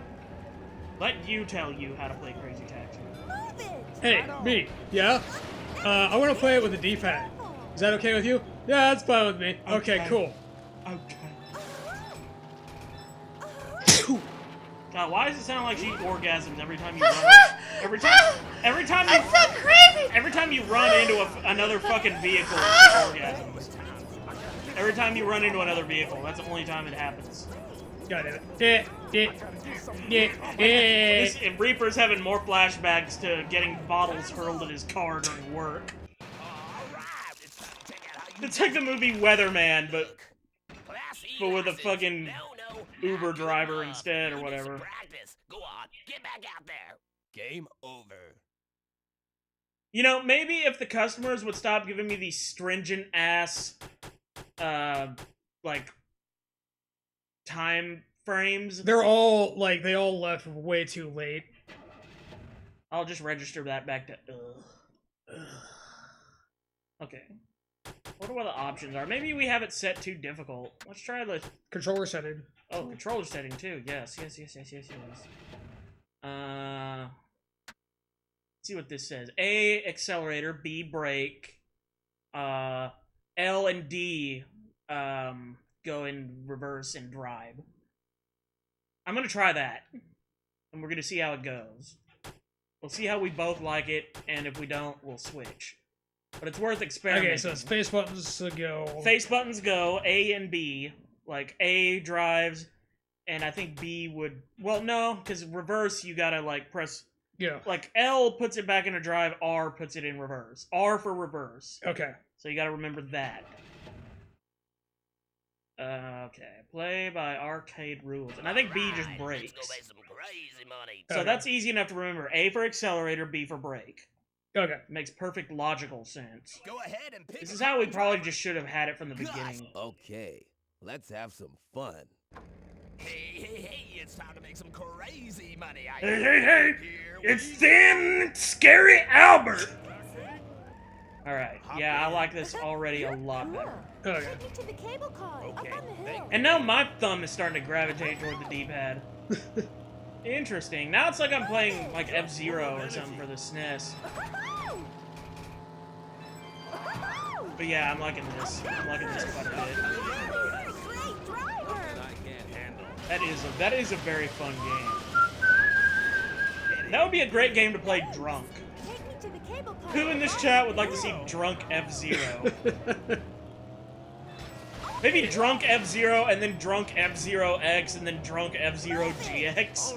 Let you tell you how to play Crazy Taxi. Move it. Hey, me. Yeah? I want to play it with the D-pad. Is that okay with you? Yeah, that's fine with me. Okay, Okay. cool. Okay. God, why does it sound like she orgasms every time you run? Every time you I'm so crazy. every time you run into another fucking vehicle, she orgasms. Every time you run into another vehicle, that's the only time it happens. God damn it. And Reaper's having more flashbacks to getting bottles hurled at his car during work. Alright, it's time to check out how you It's like the movie Weatherman, but Class E but with a license. fucking No, Uber not good driver enough. instead or You need some whatever. practice. Go on, get back out there. Game over. You know, maybe if the customers would stop giving me these stringent ass, like, time frames, They're all, like, they all left way too late. I'll just register that back to. Okay. What are the options are? Maybe we have it set too difficult. Let's try the Controller setting. controller setting too. Yes. Let's see what this says. A, accelerator. B, brake. L and D go in reverse and drive. I'm gonna try that, and we're gonna see how it goes. We'll see how we both like it, and if we don't, we'll switch. But it's worth experimenting. Okay, so it's face buttons to go. Face buttons go A and B. Like A drives, and I think B would. Well, no, because reverse you gotta like press. Yeah. Like L puts it back into drive, R puts it in reverse. R for reverse. Okay. So you gotta remember that. Okay. Play by arcade rules. And I think B just Alright, breaks. Let's go make some crazy money. So Okay. that's easy enough to remember. A for accelerator, B for brake. Okay. Makes perfect logical sense. Go ahead and pick This a is how we car probably driver. just should have had it from the beginning. Okay, let's have some fun. Hey, it's time to make some crazy money. Hey, Here it's we thin, scary Albert. Alright, yeah, I like this already a lot better. Okay. Take me to the cable car Okay, up on the hill. And now my thumb is starting to gravitate toward the D-pad. Interesting. Now it's like I'm playing like F-Zero or something for the SNES. But yeah, I'm liking this. I'm liking this quite a bit. Great driver. I can't handle. That is a very fun game. That would be a great game to play drunk. Take me to the cable car. Who in this chat would like to see drunk F-Zero? Maybe drunk F-Zero and then drunk F-Zero X and then drunk F-Zero GX.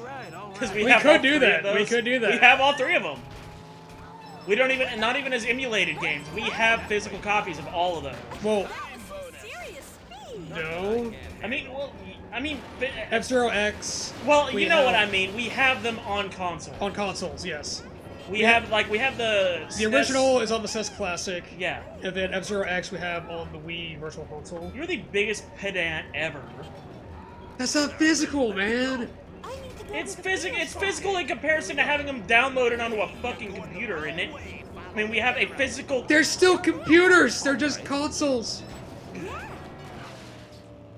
Because We have could all do three that. of We those. could do that. We have all three of them. We don't even, not even as emulated games. We have physical copies of all of those. Well, Serious speed. no. I mean, F-Zero X. well, We you know what have- I mean. We have them on console. On consoles, yes. We have the The SNES original is on the SNES Classic, Yeah, and then F-Zero X we have on the Wii Virtual Console. you're the biggest pedant ever. That's not physical, man. I need to go It's to the physical. cable It's car. physical in comparison to having them downloaded onto a fucking computer, isn't it? I mean, we have a physical. They're still computers. They're just consoles.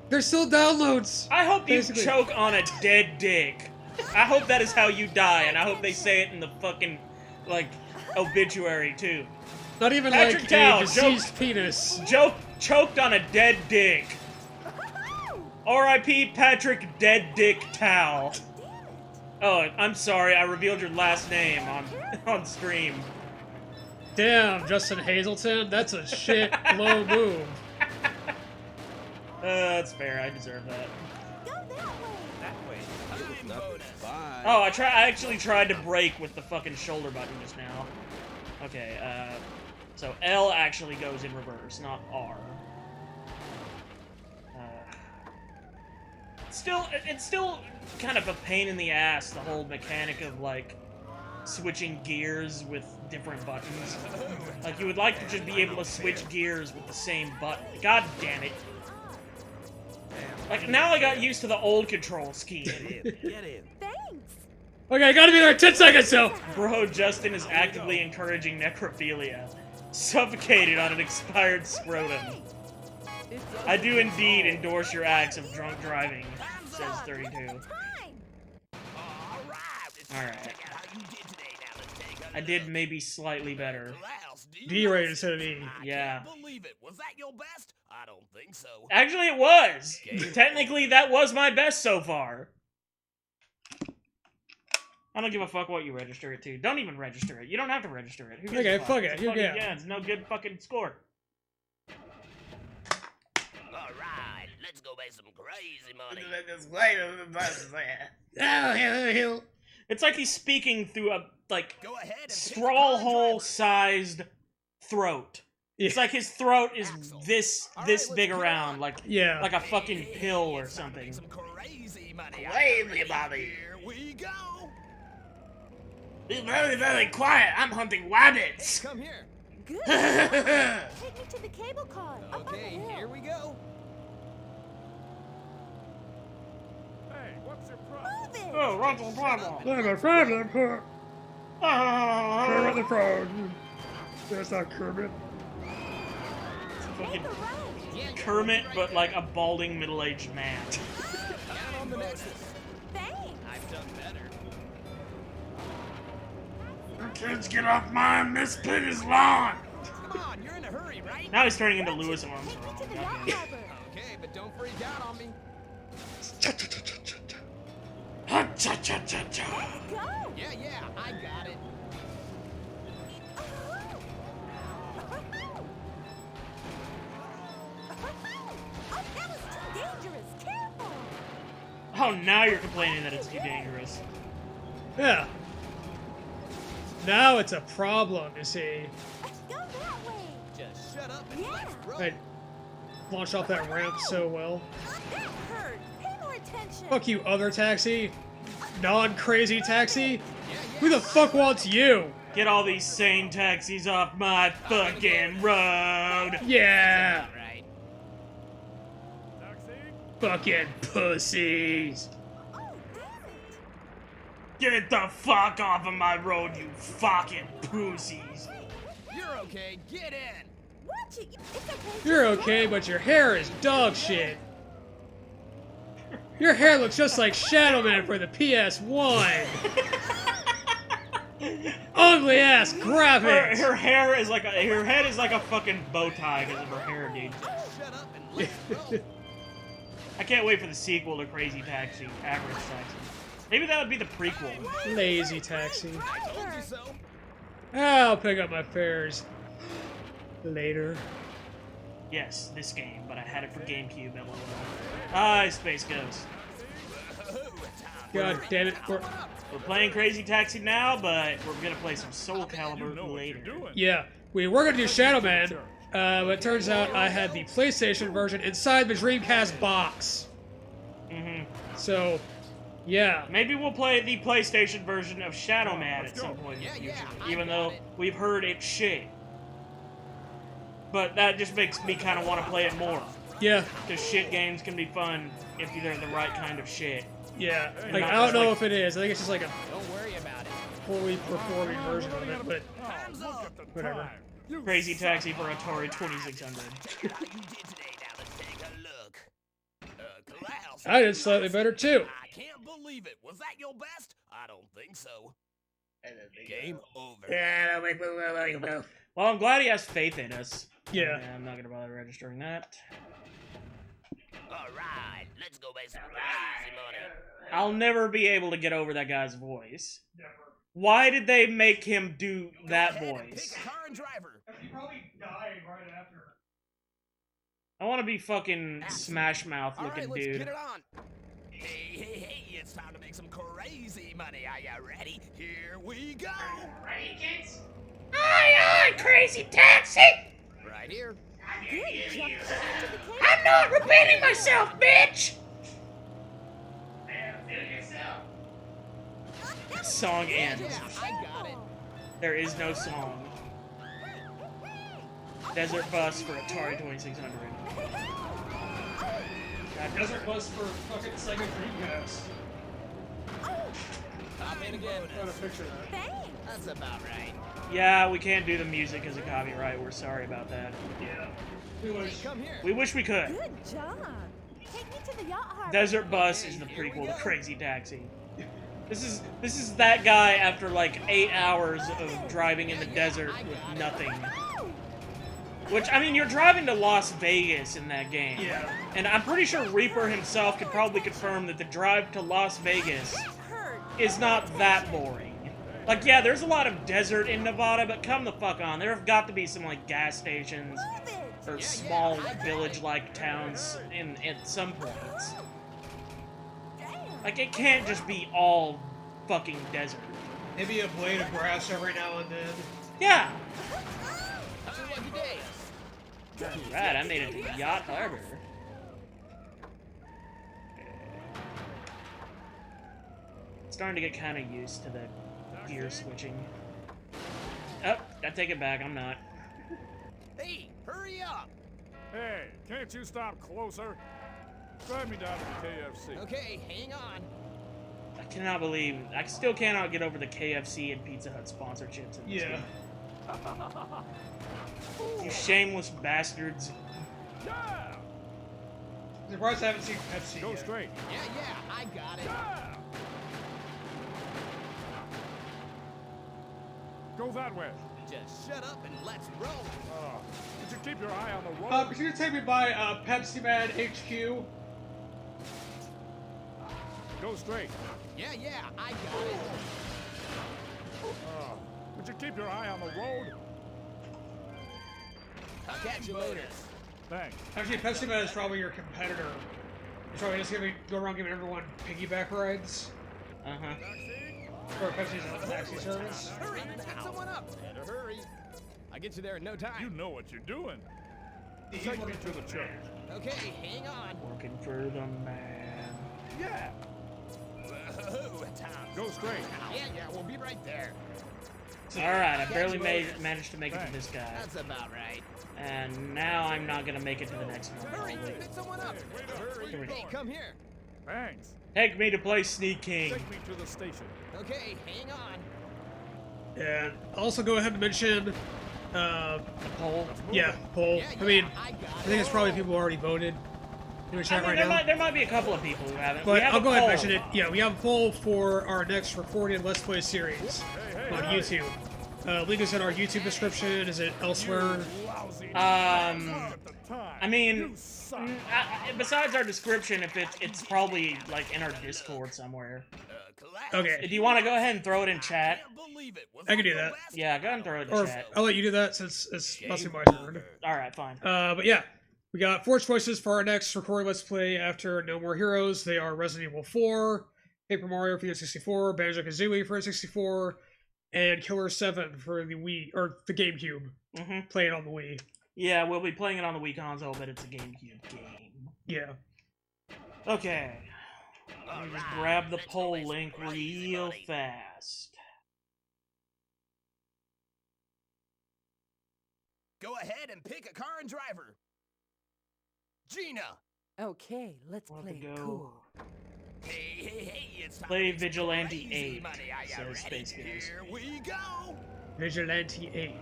They're still downloads. I hope you Basically. choke on a dead dick. I hope that is how you die, and I hope they say it in the fucking like obituary too. Not even Patrick like Tao, a deceased penis. Choked on a dead dick. R.I.P. Patrick Dead Dick Towel. Oh, I'm sorry, I revealed your last name on stream. Damn, Justin Hazelton. That's a shit low move. That's fair. I deserve that. Go that way. Time bonus. Bye. Oh, I actually tried to brake with the fucking shoulder button just now. Okay, so L actually goes in reverse, not R. It's still kind of a pain in the ass, the whole mechanic of, like, switching gears with different buttons. Like, you would like to just be able to switch gears with the same button. God damn it. Like, now I got used to the old control scheme. Get in. Thanks. Okay, I gotta be there in 10 seconds, though. Bro, Justin is actively encouraging necrophilia. Suffocated on an expired scrotum. I do indeed endorse your acts of drunk driving, says 32. Alright. Alright. Check out how you did today. Now let's take a I did maybe slightly better. Klaus, do you D rated know- instead of E. Yeah. Can't believe it. Was that your best? I don't think so. Actually, it was! Technically, that was my best so far. I don't give a fuck what you register it to. Don't even register it. You don't have to register it. Who gives Okay, a fuck? fuck it. It's You fucking- get it. Yeah, it's no good fucking score. Alright, let's go make some crazy money. It's like he's speaking through a, like, Go ahead and pick a straw car hole driver. sized throat. It's Yeah. like his throat is Axel. this All this right, big let's get around, on. like Yeah. a fucking pill or It's time to make something. some crazy money. Crazy money. Here we go. Be very, very quiet. I'm hunting rabbits. Come here. Good. Take me to the cable car up on the Okay, hill. here we go. Move it. Oh, what's the problem? I'm a problem. Kermit the Frog. That's not Kermit. Fucking Make a right. Kermit, but like a balding middle-aged man. Down on the next one. Thanks. I've done better. Kids, get off mine. This pit is lawn. Come on, you're in a hurry, right? Now he's turning into Louis Take me Armstrong. to the yacht harbor. Okay, but don't freak out on me. Ha cha cha cha cha. Go. Yeah, I got it. Oh, that was too dangerous. Careful. Oh, now you're complaining that it's too dangerous. Yeah. Now it's a problem, you see. Go that way. Just shut up and Yeah. let's roll. Right. launched off that ramp so well. That hurt. Pay more attention. Fuck you, other taxi. Non-crazy taxi. Who the fuck wants you? Get all these sane taxis off my fucking road. Yeah. Right. Fucking pussies. Oh, damn it. Get the fuck off of my road, you fucking pussies. You're okay. Get in. Watch it. It's okay. You're okay, but your hair is dog shit. Your hair looks just like Shadowman for the PS1. Ugly ass graphics. Her hair is like her head is like a fucking bow tie because of her hair, dude. Shut up and let's roll. I can't wait for the sequel to Crazy Taxi, Average Taxi. Maybe that would be the prequel. Lazy taxi. Told you so. I'll pick up my fares later. Yes, this game, but I had it for GameCube. LOL. Hi, Space Ghost. God damn it. We're playing Crazy Taxi now, but we're gonna play some Soul Calibur later. Yeah, we were gonna do Shadowman, but it turns out I had the PlayStation version inside the Dreamcast box. So, yeah. Maybe we'll play the PlayStation version of Shadowman at some point in the future, even though we've heard it's shit. But that just makes me kind of want to play it more. Yeah. Because shit games can be fun if they're the right kind of shit. Yeah. And Like, not I don't just know like- if it is. I think it's just like a Don't worry about it. fully performing version of it, but whatever. Crazy Taxi for Atari 2600. Check out how you did today. Now let's take a look. Klaus. I did slightly better too. I can't believe it. Was that your best? I don't think so. Game over. Well, I'm glad he has faith in us. Yeah. I'm not gonna bother registering that. All right, let's go make some crazy money. I'll never be able to get over that guy's voice. Why did they make him do that Go ahead and voice? Pick a car and driver. He probably died right after. I want to be fucking Smash Mouth All right, looking let's dude. get it on. Hey, it's time to make some crazy money. Are you ready? Here we go. Ready, kids? Aye, aye, Crazy Taxi! Right here. Good job. I'm not repeating myself, bitch! Feel yourself. Song ends. Yeah, I got it. There is no song. Desert Bus for Atari 2600. God, Desert Bus for fucking Sega Dreamcast. Hop in again. Got a picture of that. Thanks. That's about right. Yeah, we can't do the music because of copyright. We're sorry about that. Yeah. We wish. Come here. We wish we could. Good job. Take me to the yacht harbor. Desert Bus is the prequel to Crazy Taxi. This is that guy after like 8 hours of driving in the desert with nothing. Which, I mean, you're driving to Las Vegas in that game. Yeah. And I'm pretty sure Reaper himself could probably confirm that the drive to Las Vegas Hurt. is not that boring. Like, yeah, there's a lot of desert in Nevada, but come the fuck on. There have got to be some, like, gas stations Move it. or small village-like towns at some points. Damn. Like, it can't just be all fucking desert. Maybe a blade of grass every now and then. Yeah. How's your lucky day? Right, I made it to the Yacht Harbor. Starting to get kind of used to the gear switching. Oh, I take it back, I'm not. Hey, hurry up. Hey, can't you stop closer? Drive me down to the KFC. Okay, hang on. I cannot believe, I still cannot get over the KFC and Pizza Hut sponsorships in this Yeah. game. You shameless bastards. Yeah! I'm surprised I haven't seen Pepsi Go yet. straight. Yeah, I got it. Yeah! Go that way. Just shut up and let's roll. Would you keep your eye on the road? Could you take me by Pepsi Man HQ? Go straight. Yeah, I got it. Would you keep your eye on the road? I'll catch you later. Thanks. Actually, Pepsi Man is probably your competitor. He's probably just gonna go around giving everyone piggyback rides. Uh-huh. Or Pepsi's a taxi service. Hurry, pick someone up. Better hurry. I'll get you there in no time. You know what you're doing. He's Take me working to the for church. man. Okay, hang on. Working for the man. Yeah. Whoa, Tom. Go straight. Yeah, we'll be right there. Alright, I barely managed to make it to this guy. That's about right. And now I'm not gonna make it to the next one. Hurry, probably. pick someone up. Hurry, Here we go. hey, come here. Thanks. Take me to play Sneak King. Take me to the station. Okay, hang on. And also go ahead and mention, Poll. yeah, poll. Yeah, I mean, I got I think it's probably people who already voted in the chat right now. there might be a couple of people who haven't. We But have I'll a go ahead and poll. mention it. Yeah, we have a poll for our next recorded Let's Play series on YouTube. Link is in our YouTube description. Is it elsewhere? Lousy. I I mean, besides our description, if it's probably like in our Discord somewhere. Okay, Do you want to go ahead and throw it in chat? I can do that. Yeah, go ahead and throw it in Or chat. I'll let you do that since it's mostly my turn. All right, fine. But yeah, we got 4 choices for our next recorded Let's Play after No More Heroes. They are Resident Evil 4, Paper Mario for N64, Banjo-Kazooie for N64, and Killer 7 for the Wii, or the GameCube. Mm-hmm. Playing on the Wii. Yeah, we'll be playing it on the Wii console, but it's a GameCube game. Yeah. Okay. Let me just grab the poll link real fast. Go ahead and pick a car and driver. Gina. Okay, let's Wanna play it go- cool. Hey, it's time Play to explore Vigilante easy 8, money. Are ya says ready? Space Ghost. Here we go. Vigilante 8.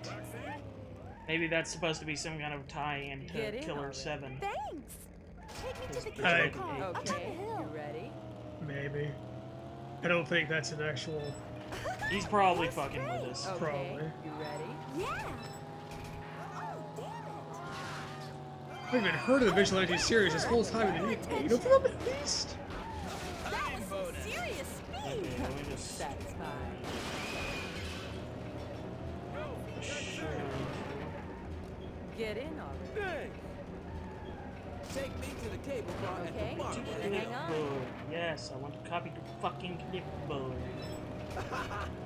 Maybe that's supposed to be some kind of tie-in Get to in Killer already. 7. Thanks. Take me to the Hey. kitchen car. Up on the Okay, you hill. ready? Maybe. I don't think that's an actual... He's probably fucking with us. Okay, Probably. you ready? Yeah. Oh, damn it. I haven't even heard of the Vigilante series this whole time. And 8 of them at least? That was some serious Okay, speed. let me just... Satisfied. Get in already. Take me to the cable car at Okay, the bar. hang on. Clipboard. Yes, I want to copy the fucking clipboard.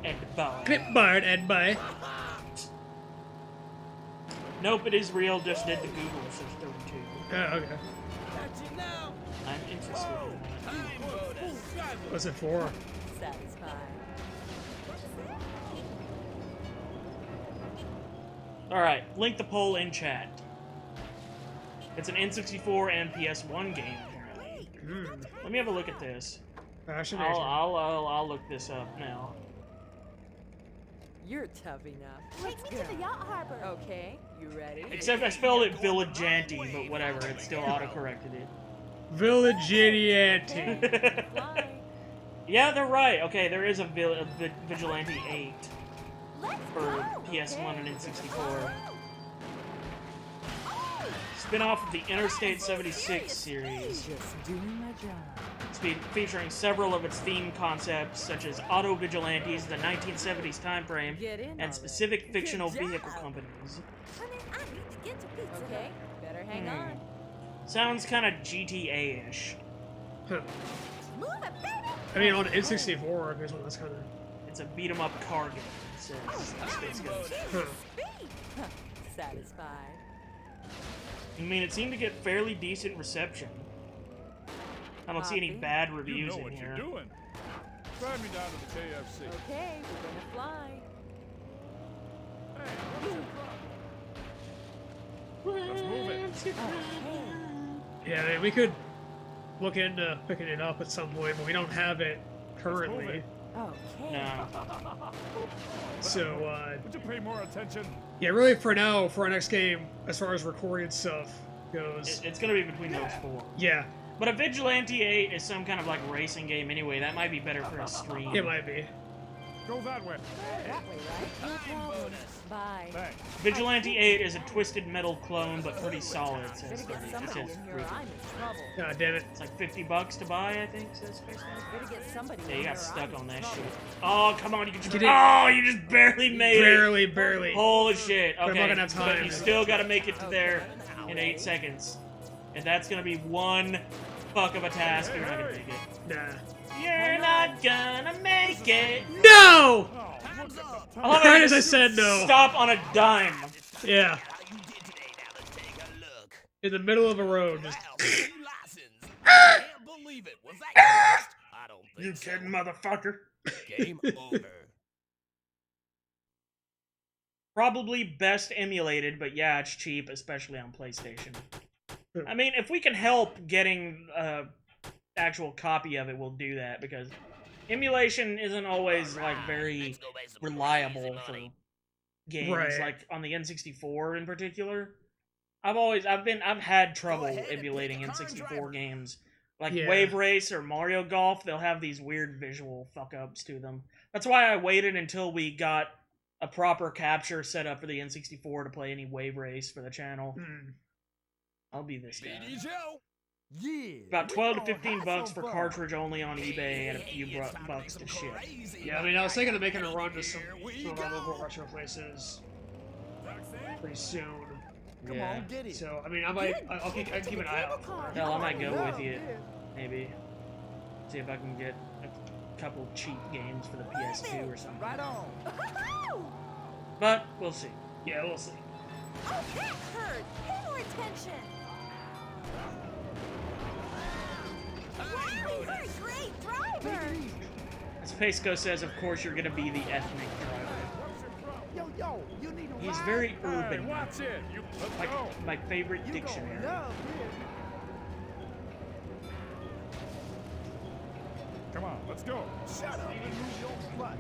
And the bar. Clipboard and by. Nope, it is real. Just did the Google search 32. Oh, okay. Got you now. I'm interested in that. Time bonus. What's it for? Satisfied. Alright, link the poll in chat. It's an N64 and PS1 game, apparently. Let me have a look at this. Fascination. I'll look this up now. You're tough enough. Let's Take me to the go. yacht harbor. Okay, you ready? Except I spelled it Villagiante, but whatever, it still auto-corrected Villagiante. it. Fly. Yeah, they're right. Okay, there is a Vigilante 8 Let's for go. PS1 and N64. Spin-off of the Interstate 76 series. Just doing my job. Featuring several of its theme concepts, such as auto vigilantes, the 1970s time frame, Get in and already. specific fictional Good job. vehicle companies. Honey, I need to get to pizza. Okay, better hang Hmm. on. Sounds kind of GTA-ish. Huh. Move it, baby. I mean, on N64, there's one that's kind of... It's a beat-em-up car game, it says. Space Ghost. Huh. Speed. Satisfied. I mean, it seemed to get fairly decent reception. I don't see any Copy. bad You reviews know in what here. you're doing. Drive me down to the KFC. Okay, we're gonna fly. Hey, what's your problem? Let's move it. Okay. Yeah, I mean, we could look into picking it up at some point, but we don't have it move currently. it. Okay. No. So, Would you pay more attention? yeah, really for now, for our next game, as far as recorded stuff goes, It's gonna be between those four. yeah, But a Vigilante 8 is some kind of like racing game anyway. That might be better for a stream. it might be. Go that way. That way, right? No problem. Bye. Thanks. Vigilante 8 is a Twisted Metal clone, but pretty solid. It says Better get 30. It somebody says in here 3. or I'm in trouble. God damn it. It's like $50 to buy, I think. Says Space Ghost. Better get somebody Yeah, in you here got or stuck I'm on in that trouble. shit. Oh, come on, you just... Did it- Oh, you just barely made it. Barely. Holy shit. I'm Okay, not gonna have but time. you still gotta make it to there in 8 seconds. And that's gonna be one fuck of a task. You're not gonna make it. Nah. You're not gonna make it. No! Oh, look at the I love Right how as you I said no. Stop on a dime. Yeah. How you did today. Now let's take a look. in the middle of a road. Just... Can't believe it. Was that your best? I don't think You so. kidding, motherfucker? Game over. Probably best emulated, but yeah, it's cheap, especially on PlayStation. I mean, if we can help getting an actual copy of it, we'll do that, because emulation isn't always, like, very reliable for games, Right. like on the N64 in particular. I've had trouble emulating N64 games. Like Yeah. Wave Race or Mario Golf, they'll have these weird visual fuck-ups to them. That's why I waited until we got a proper capture set up for the N64 to play any Wave Race for the channel. I'll be this guy. Yeah. About 12 to 15 bucks for cartridge only on eBay and a few bucks to ship. Yeah, I mean, I was thinking of making a run to some of our local retro places pretty soon. Come on, get it. So, I mean, I'll keep an eye out for it. Hell, I might go with you. Maybe. See if I can get a couple cheap games for the PS2 or something. Right on. But, we'll see. Yeah, we'll see. Oh, that hurt. Pay more attention. Wow, you're a great driver. As Pesco says, of course you're gonna be the ethnic driver. Yo, you need a He's ride? very Hey, urban. watch it. You let's Like go. my favorite You gonna dictionary. love this. Come on, let's go. Shut up and move your butt.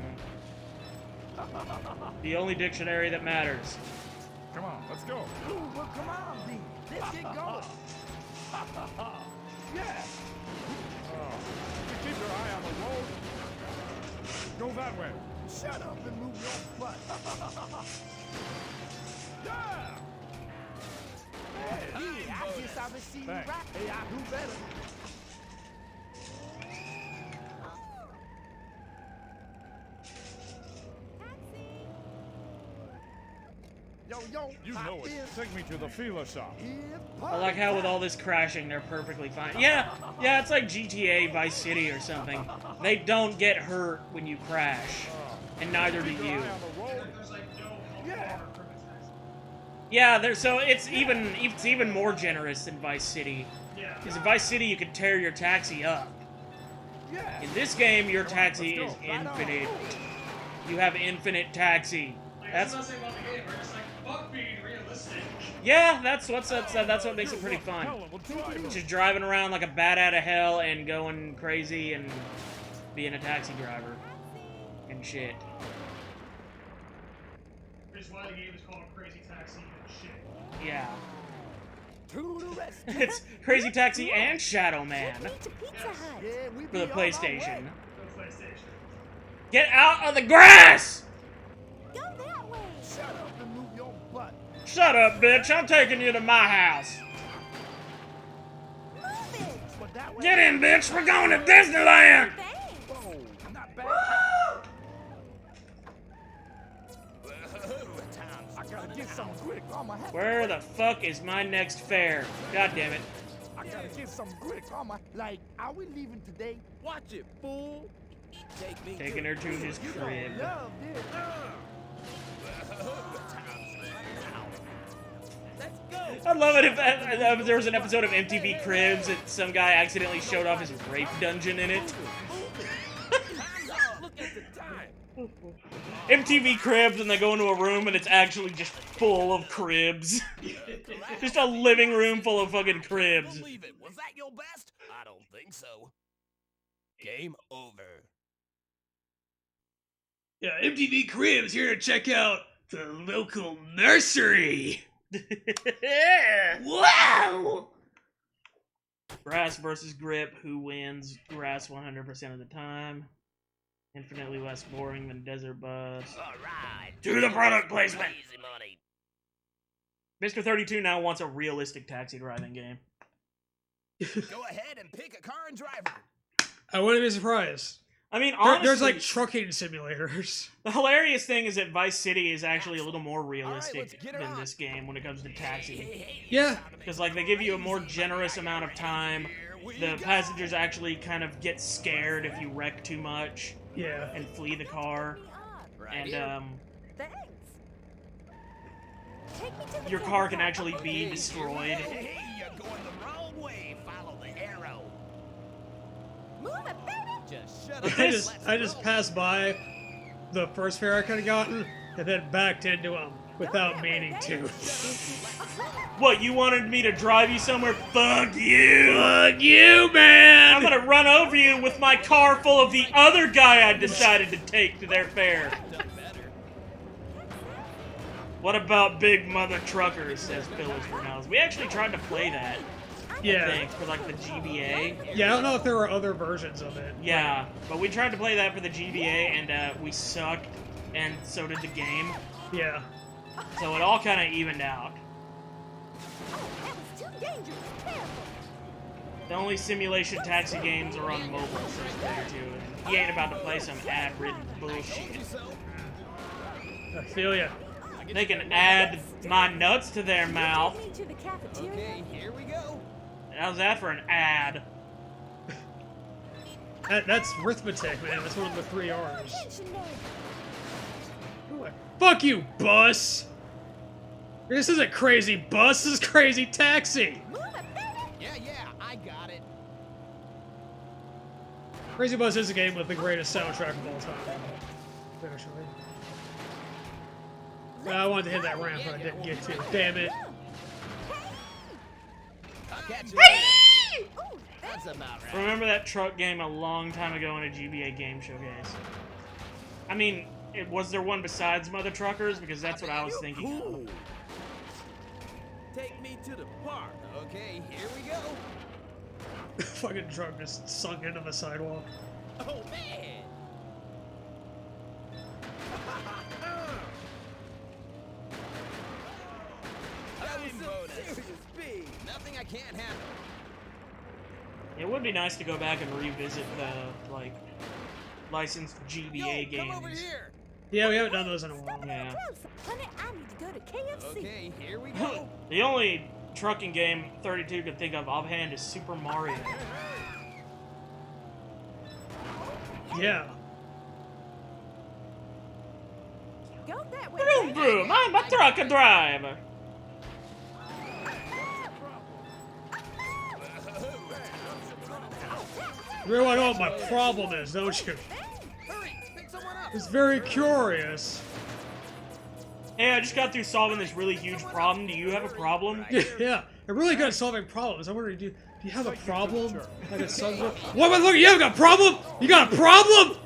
The only dictionary that matters. Come on, let's go. Ooh, well, come on, D. Let's get going. Yeah. Oh, you keep your eye on the road. Go that way. Shut up and move your butt. Yeah. Yeah, I guess I see you right. Thanks. Hey, I do better. Yo, You hop know it. in. Take me to the feeler shop. It's I like how with all this crashing, they're perfectly fine. Yeah, it's like GTA Vice City or something. They don't get hurt when you crash, and neither do Keep your you. eye on the road. Yeah, so it's even more generous than Vice City. Because in Vice City, you can tear your taxi up. Yeah. In this game, your Come on, taxi let's is go. Right on. infinite. You have infinite taxi. That's yeah, that's what makes it pretty fun. Hell of a driver. Just driving around like a bat out of hell and going crazy and being a taxi driver and shit. Here's why the game is called Crazy Taxi and shit. Yeah. To the rescue. It's Crazy Taxi and Shadowman Take me to Pizza Hut. Yeah, we for be the on our way. PlayStation. Go PlayStation. Get out of the grass! Go that way. Shut up and move your butt. Shut up, bitch. I'm taking you to my house. Move it. But that way. Get in, bitch. We're going to Disneyland. Thanks. Whoa, not bad. I gotta get some quick. I'ma have Where the fuck is my next fare? God damn it. I gotta get some quick. Like, are we leaving today? Watch it, fool. Take me Taking her to his You gonna crib. love this. Let's go. I love it if there was an episode of MTV Cribs and some guy accidentally showed off his rape dungeon in it. Look at the time. MTV Cribs and they go into a room and it's actually just full of cribs. Just a living room full of fucking cribs. Believe it. Was that your best? I don't think so. Game over. Yeah, MTV Cribs here to check out the local nursery. Wow! Grass versus grip. Who wins? Grass 100% of the time. Infinitely less boring than desert bus. All right. Do the product placement. Easy money. Mr. 32 now wants a realistic taxi driving game. Go ahead and pick a car and drive it. I wouldn't be surprised. I mean, honestly, There's like trucking simulators. the hilarious thing is that Vice City is actually a little more realistic let's get her than on. this game when it comes to taxi. Yeah. Because, like, they give you a more generous amount of time. The passengers actually kind of get scared if you wreck too much Yeah. and flee the car. Me up. Right And, here. Thanks. Take me to the your cable car can car. actually be destroyed. Hey, going the wrong way. Follow the arrow. Move it, baby! Just shut up. I just passed by the first fair I could have gotten, and then backed into him without meaning to. What, you wanted me to drive you somewhere? Fuck you! Fuck you, man! I'm gonna run over you with my car full of the other guy I decided to take to their fair. What about Big Mother Truckers, says Pillars for Hells. We actually tried to play that. Yeah. I think, for like the GBA. Yeah, I don't know if there were other versions of it. Yeah, but we tried to play that for the GBA and we sucked, and so did the game. Yeah. So it all kind of evened out. Oh, that was too dangerous. Careful. The only simulation taxi games are on mobile, says Player 2, and he ain't about to play some ad-ridden bullshit. I feel ya. They can add my nuts to their mouth. Take me to the cafeteria. Okay, here we go. How's that for an ad? That's arithmetic, man. That's one of the 3 R's. Attention there. Fuck you, bus! This isn't crazy bus, this is crazy taxi! Move it, baby! Yeah, I got it. Crazy Bus is a game with the greatest soundtrack of all time. Actually. I wanted to hit that ramp, but I didn't get to. Damn it. I'll catch you later. That's about right. Remember that truck game a long time ago in a GBA game showcase? I mean, was there one besides Mother Truckers? Because that's what I was thinking of. Take me to the park. Okay, here we go. Fucking truck just sunk into the sidewalk. Oh, man. Nothing I can't handle. It would be nice to go back and revisit the, like, licensed GBA games. Come over here. Yeah, we haven't done those in a while. Yeah. Honey, I need to go to KFC. Okay, here we go. The only trucking game 32 could think of offhand is Super Mario. Yeah. Go that way. Vroom vroom, I'm a truck driver. You really want to know what my problem is, don't you? Hurry, pick someone up. It's very curious. Hey, I just got through solving this really huge problem. Do you have a problem? Yeah, I'm really good at solving problems. I wonder, do you have a problem? Like a subject? What? Look, you haven't got a problem? You got a problem?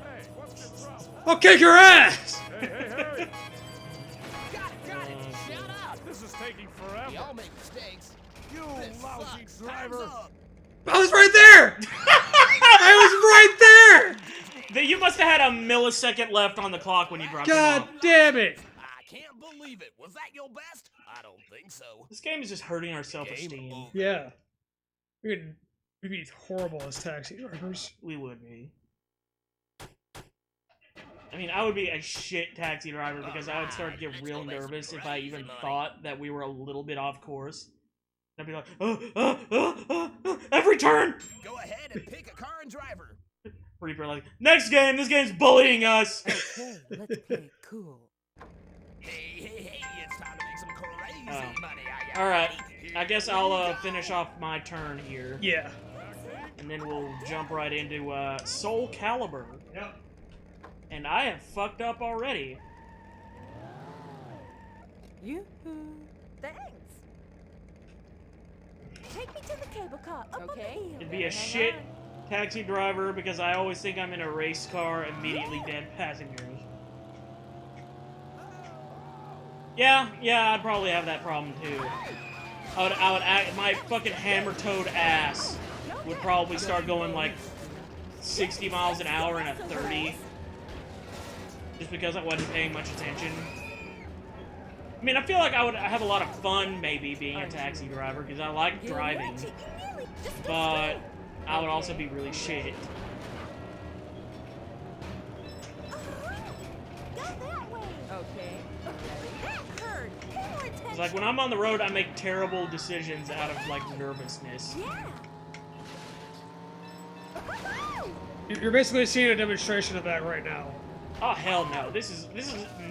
I'll kick your ass! Hey, hey! Got it. Shut up. This is taking forever. We all make mistakes. You This lousy sucks. driver. Time's up. I was right there! I was right there! You must have had a millisecond left on the clock when you dropped him God off. damn it! I can't believe it. Was that your best? I don't think so. This game is just hurting our self-esteem. Game over. Yeah. We'd be horrible as taxi drivers. We would be. I mean, I would be a shit taxi driver because I would start to get real nervous if I even thought that we were a little bit off course. I'd be like, every turn! Go ahead and pick a car and driver. Reaper like, next game, this game's bullying us! Okay, let's play it cool. Hey, it's time to make some crazy money. Alright, I guess I'll finish off my turn here. Yeah. And then we'll jump right into Soul Calibur. Yep. And I have fucked up already. Yoo-hoo. Thanks. Take me to the cable car. Up on the Okay. hill. It'd be a shit taxi driver because I always think I'm in a race car, immediately dead passengers. Yeah, I'd probably have that problem too. I would act, my fucking hammer-toed ass would probably start going like 60 miles an hour in a 30. Just because I wasn't paying much attention. I mean, I feel like I would have a lot of fun maybe being a taxi driver because I like driving. But I would also be really shit. Go that way. Okay. That hurt. Pay more attention. It's like when I'm on the road, I make terrible decisions out of like nervousness. Yeah. You're basically seeing a demonstration of that right now. Oh hell no! This is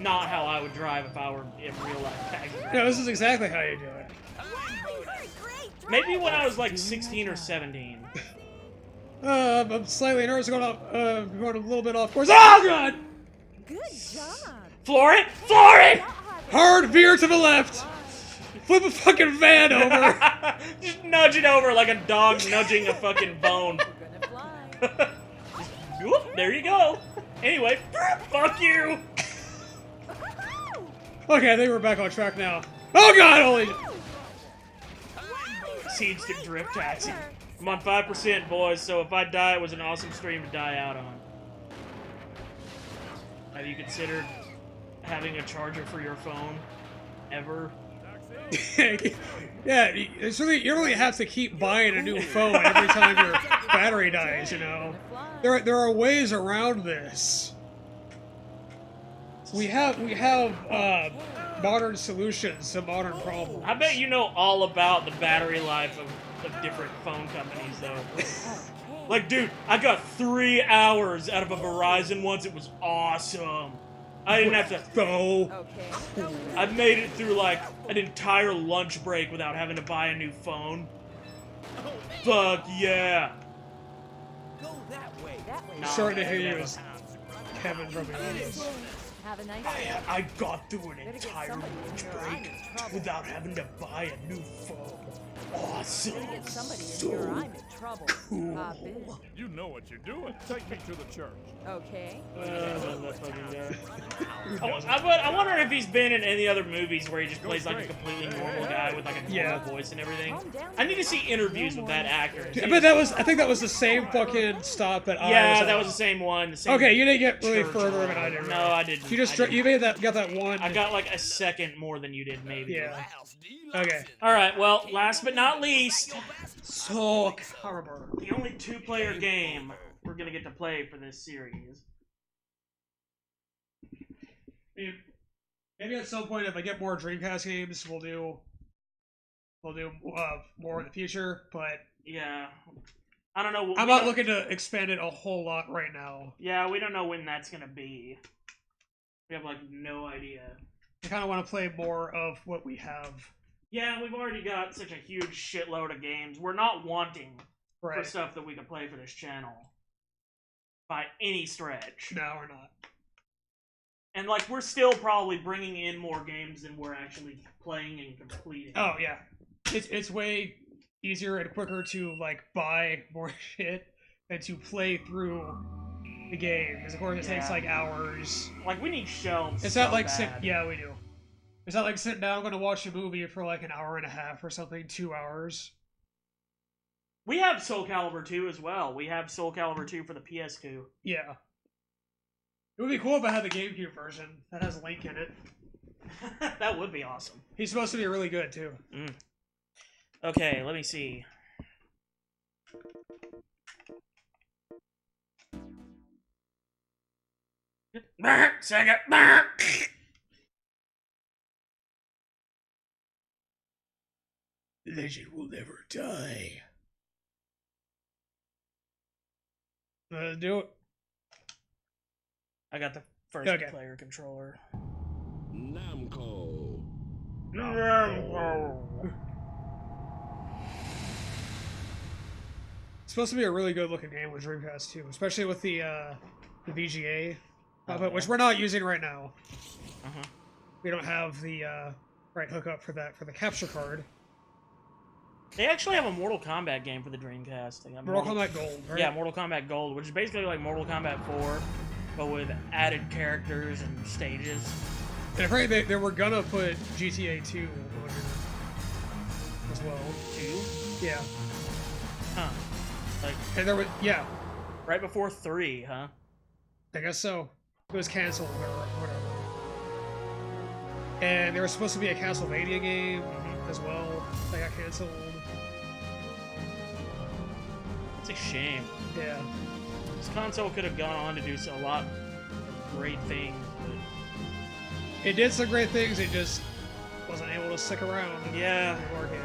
not how I would drive if I were in real life taxi. No, this is exactly how you do it. Wow, you heard great Maybe when I was like 16 or 17. I'm slightly nervous going a little bit off course. Oh god! Good job. Floor it! Floor it! Hard veer to the left! Flip a fucking van over! Just nudge it over like a dog nudging a fucking bone. You're gonna fly. Whoop, there you go. Anyway, fuck you! Okay, I think we're back on track now. Oh god, holy... Siege to Drift Taxi. I'm on 5%, boys, so if I die, it was an awesome stream to die out on. Have you considered having a charger for your phone? Ever? Yeah, it's really, you really have to keep buying a new phone every time your battery dies, you know? There are ways around this. We have modern solutions to modern problems. I bet you know all about the battery life of different phone companies, though. Like, dude, I got 3 hours out of a Verizon once. It was awesome. I didn't have to go. Okay. I made it through, like, an entire lunch break without having to buy a new phone. Fuck yeah. Go that way. That way. Nah, Sorry to hear you never. as Kevin from the office. Have a nice day. I got through an Better get entire somebody in lunch here or I'm break in trouble. without having to buy a new phone. Awesome. Better get somebody in here or I'm in trouble. Hop in. You know what you're doing. Take me to the church. Okay. I wonder if he's been in any other movies where he just plays like a completely normal guy with like a normal Yeah. voice and everything. Calm down. I need to see interviews with that actor. But I think that was the same fucking stop that I Yeah, was that at. was the same one. The same Okay, you didn't get really church further or than I whatever. did. No, I didn't. You just I didn't. got that one. I got like a second more than you did, maybe. Yeah. Okay. All right. Well, last but not least, So Calibur. the only 2-player game we're gonna get to play for this series. Maybe at some point, if I get more Dreamcast games, we'll do more in the future. But Yeah. I don't know. I'm not looking to expand it a whole lot right now. Yeah, we don't know when that's gonna be. We have like no idea. I kind of want to play more of what we have. Yeah, we've already got such a huge shitload of games. We're not wanting for Right. stuff that we can play for this channel by any stretch. No, we're not. And like, we're still probably bringing in more games than we're actually playing and completing. Oh yeah, it's way easier and quicker to like buy more shit than to play through the game. Because of course it takes Yeah. like hours. Like, we need shelves. It's so not like bad. yeah, we do. It's not like sitting down going to watch a movie for like an hour and a half or something, 2 hours. We have Soul Calibur 2 as well. We have Soul Calibur 2 for the PS2. Yeah. It would be cool if I had the GameCube version that has Link in it. That would be awesome. He's supposed to be really good too. Okay, let me see. Sega. Legend will never die. Do it. I got the first Okay. player controller. Namco. It's supposed to be a really good looking game with Dreamcast too, especially with the VGA, which we're not using right now. We don't have the right hookup for that for the capture card. They actually have a Mortal Kombat game for the Dreamcast. They got Mortal Kombat Gold, right? Yeah, Mortal Kombat Gold, which is basically like Mortal Kombat 4, but with added characters and stages. And I'm afraid they were gonna put GTA 2 on it as well. 2? Yeah. Huh. Like, And there was right before 3, huh? I guess so. It was canceled or whatever. And there was supposed to be a Castlevania game as well that got canceled. It's a shame. Yeah. This console could have gone on to do a lot of great things, but It did some great things, it just wasn't able to stick around. Yeah. And work it.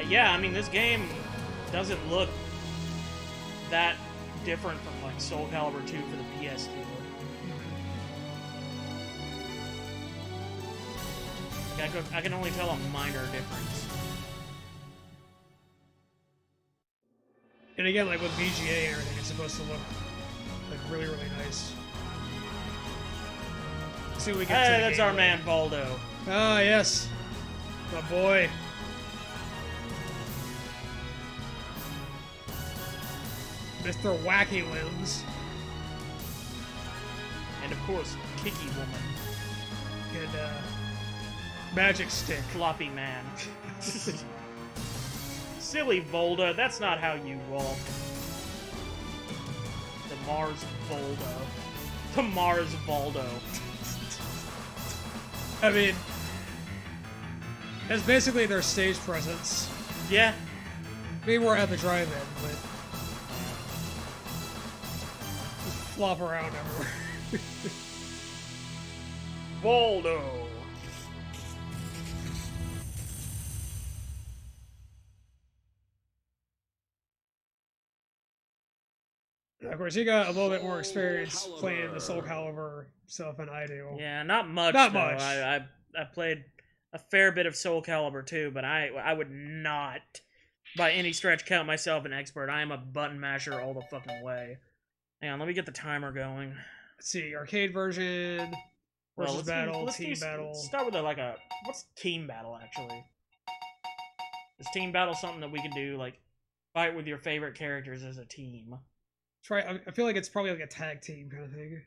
yeah, I mean, this game doesn't look that different from like Soul Calibur 2 for the PS2. I can only tell a minor difference. And again, like with VGA and everything, it's supposed to look like really, really nice. Let's see what we get. Hey, that's our man Baldo. Ah, yes, my boy. Mr. Wacky Limbs. And of course, Kicky Woman. And, Magic Stick. Floppy Man. Silly Volda, that's not how you roll. The Mars Voldo. The Mars Voldo. I mean, that's basically their stage presence. Yeah. Maybe we're at the drive-in, but just flop around everywhere. Voldo. Of course, you got a little bit more experience playing the Soul Calibur stuff than I do. Yeah, not much. Not though. much. I played a fair bit of Soul Calibur too, but I would not, by any stretch, count myself an expert. I am a button masher all the fucking way. Hang on, let me get the timer going. Let's see, arcade version, versus battle, team battle. Let's start with what's team battle actually? Is team battle something that we can do, like fight with your favorite characters as a team? Try. I feel like it's probably like a tag team kind of thing.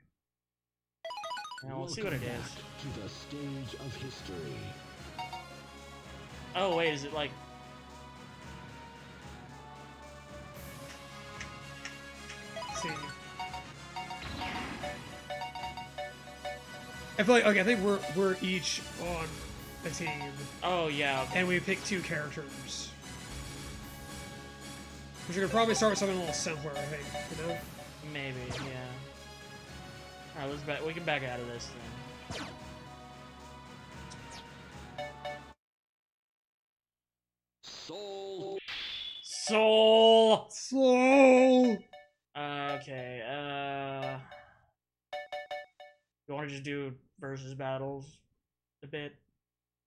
Now we'll see what it is. To the stage of history. Oh wait, is it like? Let's see. I feel like I think we're each on a team. Oh yeah. Okay. And we pick 2 characters. We should probably start with something a little simpler, I think. You know? Maybe, yeah. All right, we can back out of this thing. Soul. Okay. You want to just do versus battles a bit?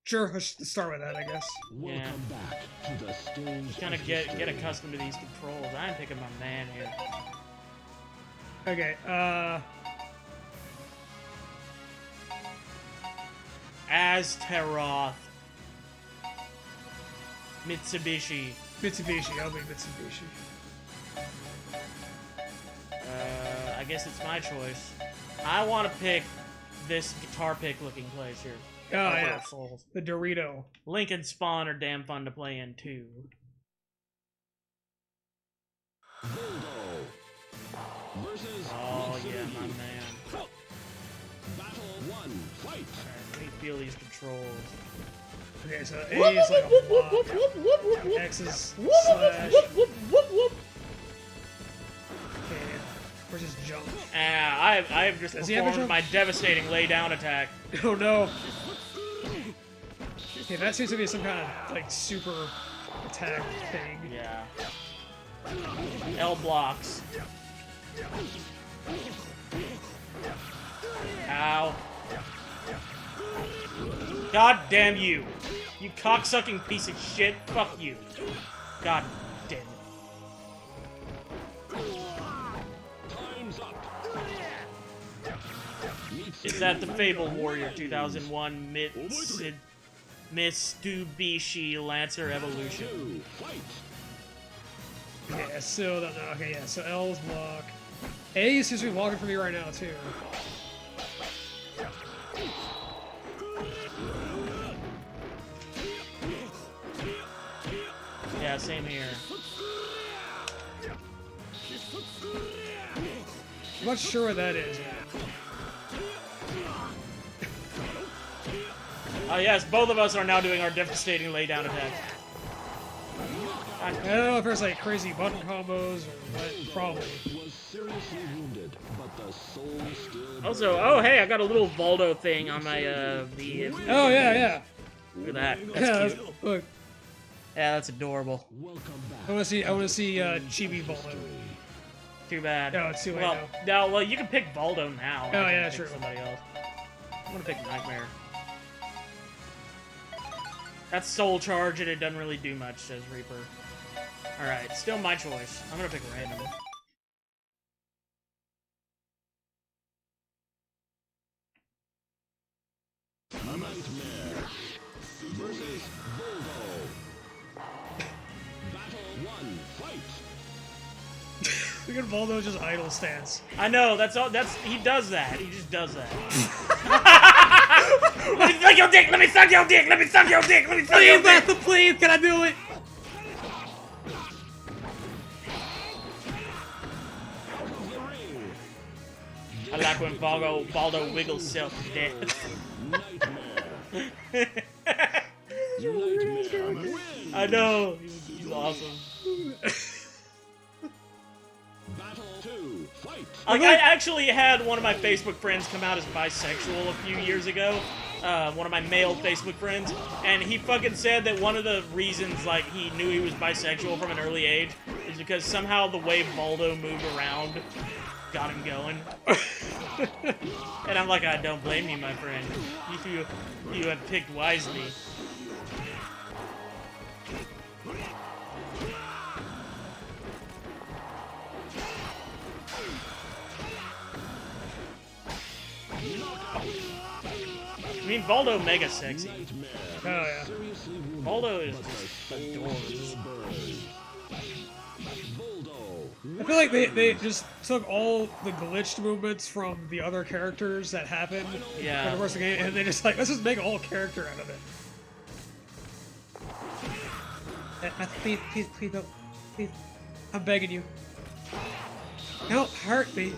Sure, let's start with that, I guess. Welcome back to the stage. Kind of get accustomed to these controls. I'm picking my man here. Okay, Astaroth. Mitsubishi. I'll be Mitsubishi. I guess it's my choice. I want to pick this guitar pick looking place here. Oh, yeah. Souls. The Dorito. Link and Spawn are damn fun to play in, too. Oh, yeah, my man. Battle 1, fight! Let me feel these controls. Okay, so A is like a block. X is slash. Okay, versus jump. I have just performed my devastating lay-down attack. Oh, no. Okay, that seems to be some kind of, like, super attack thing. Yeah. L blocks. Ow. God damn you. You cocksucking piece of shit. Fuck you. God damn it. Time's up. Is that the Fable Warrior 2001 Mitsubishi Lancer Evolution? Yeah, so, okay, yeah, so L's block. A seems to be blocking for me right now, too. Yeah, same here. I'm not sure what that is. Oh yes, both of us are now doing our devastating laydown attack. I don't know if there's like crazy button combos or what, probably. Was seriously wounded, but the soul stood. Also, oh hey, I got a little Voldo thing on my V. Oh yeah. Look at that. That's cute. Look. Yeah, that's adorable. Welcome back. I want to see Chibi Voldo. Too bad. No, it's too late now. Well, you can pick Voldo now. Oh I yeah, can true. pick somebody else. I'm gonna pick Nightmare. That's soul charge, and it doesn't really do much, says Reaper. Alright, still my choice. I'm gonna pick random. Nightmare versus Volvo. Battle 1, fight! Look at Voldo's just idle stance. I know, that's all, he does that. He just does that. Let me suck your dick, let me suck your dick, let me suck your dick, let me suck your dick! Please, can I do it? I like when Baldo wiggles self to death. I know, he's awesome. Battle 2, fight! Like, I actually had one of my Facebook friends come out as bisexual a few years ago. One of my male Facebook friends. And he fucking said that one of the reasons, like, he knew he was bisexual from an early age is because somehow the way Baldo moved around got him going. And I'm like, I don't blame you, my friend. You have picked wisely. I mean, Baldo mega sexy. Oh yeah. Baldo is just adorable. I feel like they just took all the glitched movements from the other characters that happened for the rest of the game, and they just like, let's just make all character out of it. Please don't. Please. I'm begging you. Don't hurt me.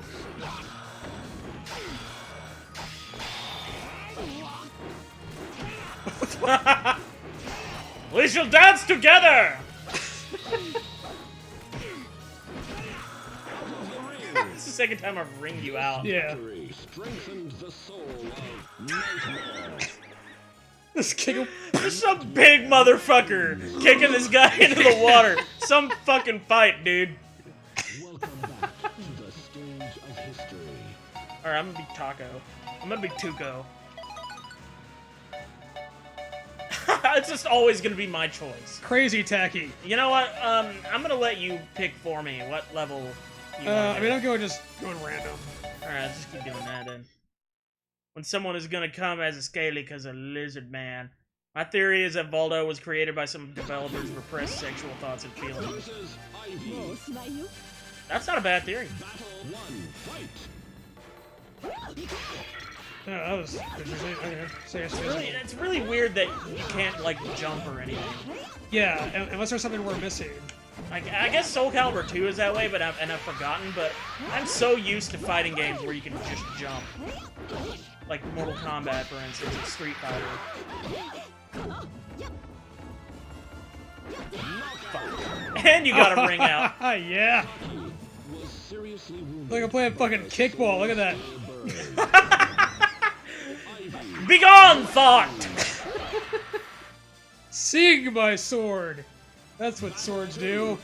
We shall dance together! It's the second time I've ringed you out. Yeah. The soul of Nightmare. Just kick him. There's some big motherfucker kicking this guy into the water. Some fucking fight, dude. Welcome back to the stage of history. Alright, I'm gonna be Taco. I'm gonna be Tuco. It's just always gonna be my choice. Crazy tacky. You know what? I'm gonna let you pick for me what level you want. I mean, I'm going random. Alright, let's just keep doing that then. When someone is gonna come as a scaly because a lizard man. My theory is that Baldo was created by some developers' repressed sexual thoughts and feelings. That's not a bad theory. Battle 1, fight! No, that was interesting. Okay. It's really weird that you can't, like, jump or anything. Yeah, unless there's something we're missing. I guess Soul Calibur 2 is that way, but I've forgotten, but I'm so used to fighting games where you can just jump. Like Mortal Kombat, for instance, or Street Fighter. Fuck. And you got a ring out. Yeah! Like I'm playing fucking kickball, look at that. Begone, thought! Sing my sword! That's what swords do.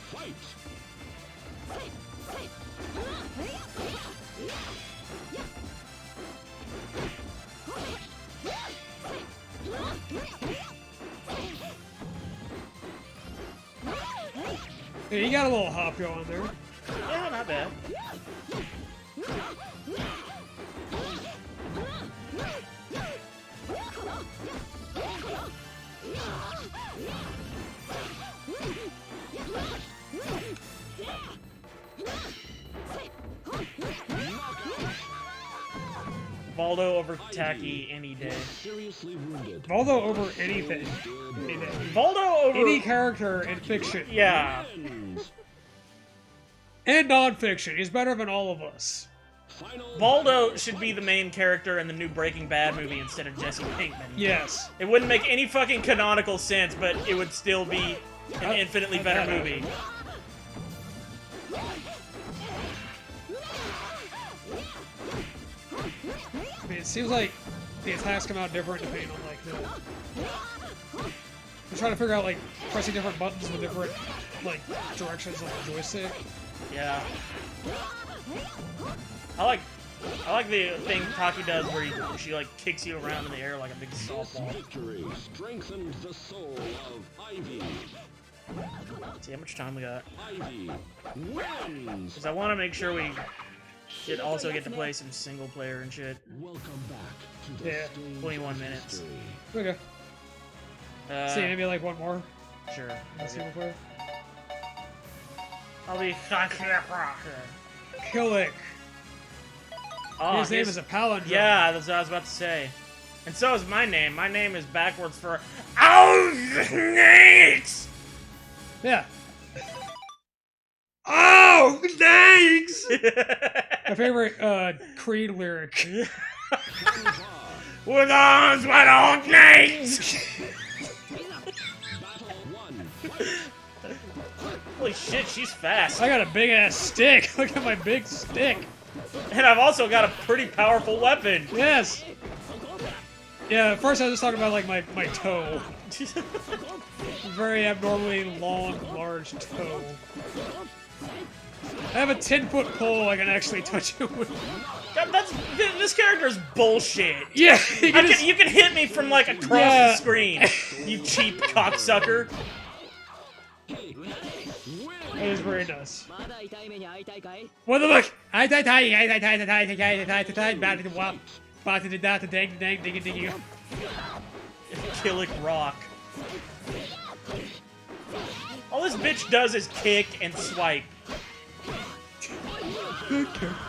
Yeah, you got a little hop going there. Yeah, not bad. Baldo over Tacky any day. Baldo over anything. Any day. Baldo over any character in fiction. Yeah. And non-fiction. He's better than all of us. Baldo should be the main character in the new Breaking Bad movie instead of Jesse Pinkman. Yes. It wouldn't make any fucking canonical sense, but it would still be an infinitely better movie. I mean, it seems like the attacks come out different depending on, like, the... I'm trying to figure out, like, pressing different buttons with different, like, directions on the joystick. Yeah. I like I like the thing Taki does where she like kicks you around in the air like a big This softball. victory strengthened the soul of Ivy. See how much time we got. Ivy wins. Because I want to make sure we also get to play some single player and shit. Welcome back to the Yeah. stage 21 of minutes. history. Okay. See, maybe like one more. Sure. Let's see what we're- I'll be. Killick. Oh, His name is a palindrome. Yeah, that's what I was about to say. And so is my name. My name is backwards for Oh snakes! Yeah. Oh snakes! My favorite Creed lyric. With arms wide on snakes! Holy shit, she's fast. I got a big ass stick. Look at my big stick. And I've also got a pretty powerful weapon. Yes. Yeah, at first I was just talking about like my toe. Very abnormally long, large toe. I have a 10-foot pole I can actually touch it with. This character's bullshit. Yeah, you can hit me from like across the screen, you cheap cocksucker. That is very nice. What the fuck? Killick rock. All this bitch does is kick and swipe.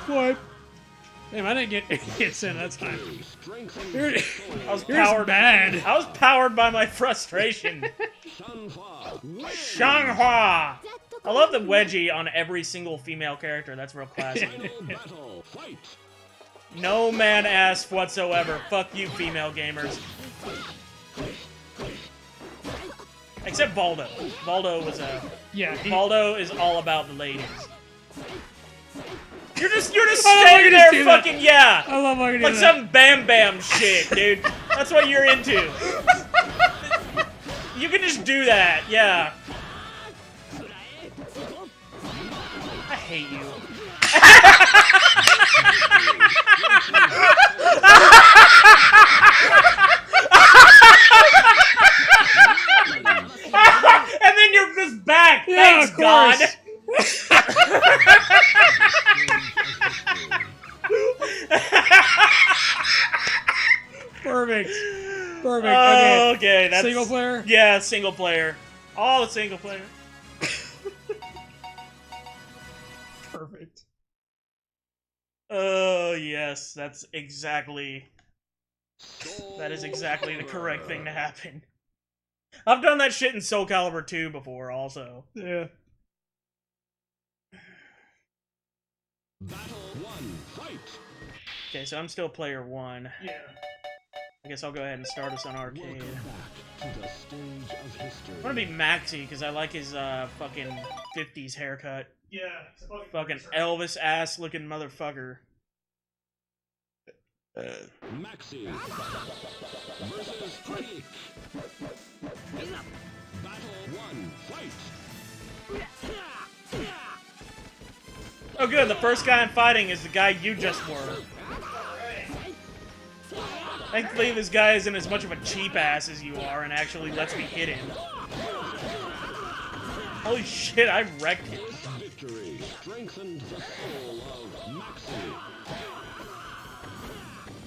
What? Damn, I didn't get idiots in that time. I was powered. Bad. I was powered by my frustration. Shanghua. I love the wedgie on every single female character. That's real classic. No man asked whatsoever. Fuck you, female gamers. Except Baldo. Baldo was a. Yeah. Baldo is all about the ladies. You're just standing there fucking yeah. I love how you do like that. some Bam Bam shit, dude. That's what you're into. You can just do that, yeah. I hate you. And then you're just back. Yeah, Thanks, of God. course. Perfect. Perfect. Oh, okay, that's single player? Yeah, single player. All the single player. Perfect. Oh, yes, that is exactly the correct thing to happen. I've done that shit in Soul Calibur 2 before, also. Yeah. Battle 1, fight! Okay, so I'm still player 1. Yeah. I guess I'll go ahead and start us on arcade. Welcome back to the stage of history. I'm gonna be Maxie, because I like his, fucking 50s haircut. Yeah. Fucking Elvis-ass looking motherfucker. Maxi versus Freak. Battle 1, fight! Oh good, the first guy I'm fighting is the guy you just were. Thankfully this guy isn't as much of a cheap ass as you are and actually lets me hit him. Holy shit, I wrecked him. Victory strengthened the soul of Maxi.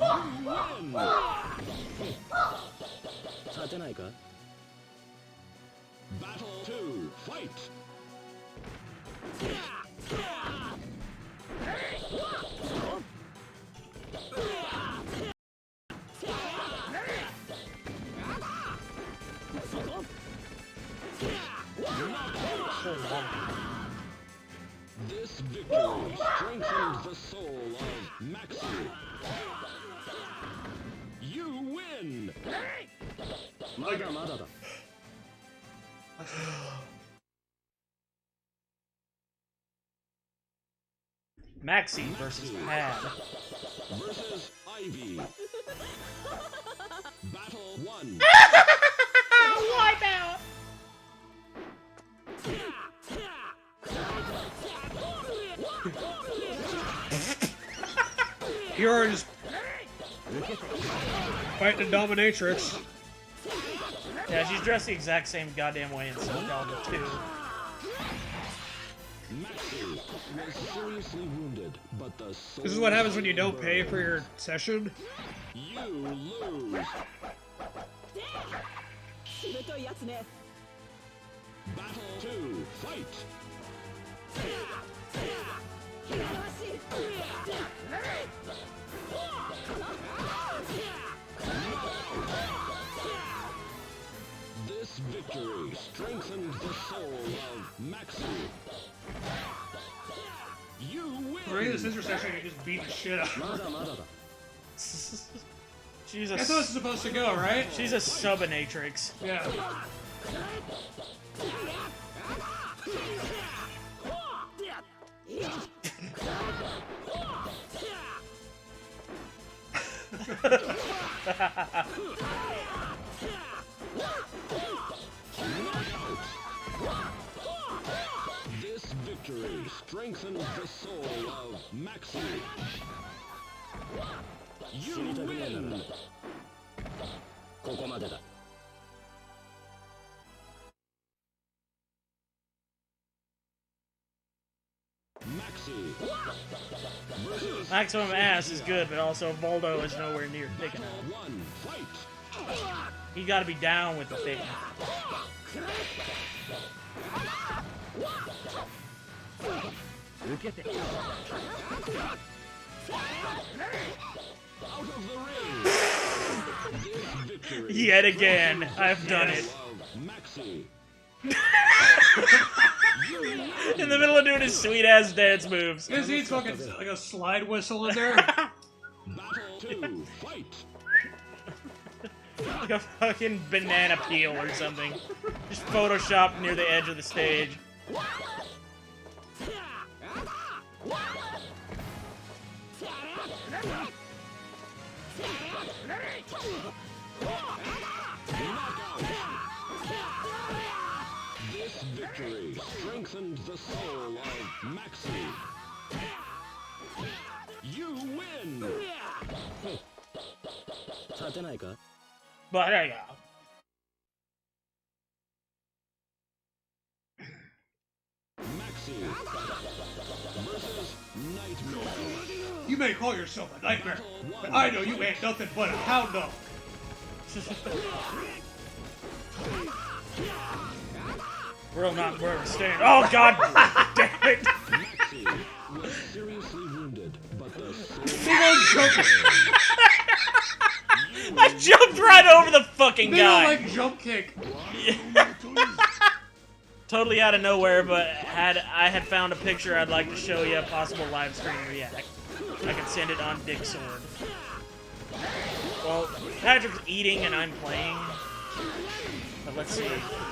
You win! Battle 2, fight! This victory strengthens the soul of Maxi. You win! Maxie versus Pad. Versus Ivy. Battle 1. Wipeout! You're just fighting the dominatrix. Yeah, she's dressed the exact same goddamn way in Soul Calibur 2. This is what happens when you don't pay for your session. You lose. Battle 2, fight! This victory strengthens the soul of Maxi. You win! During the sister session, you just beat the shit out of her. She's a That's how it's supposed to go, right? She's a subinatrix. Yeah. This victory strengthens the soul of Maxi. You win! Maxi versus Maximum Ass is good, but also Voldo is nowhere near thick enough. one, fight! You gotta be down with the thickness. Out of the ring! This victory Yet again, I've done it. Maxi. In the middle of doing his sweet ass dance moves. This needs fucking like a slide whistle in there. Battle 2, fight! Like a fucking banana peel or something. Just photoshopped near the edge of the stage. This victory strengthened the soul of Maxi. You win! But there you go. Maxi versus Nightmare. You may call yourself a nightmare, but I know you ain't nothing but a hound dog. We're not where we're staying. Oh god damn it! Maxi was seriously wounded, but the Big old jump. I jumped right over the fucking Big guy. old like jump kick. Totally out of nowhere, but I had found a picture I'd like to show you, a possible live stream react. I can send it on Dick Sword. Well, Patrick's eating and I'm playing. But let's see.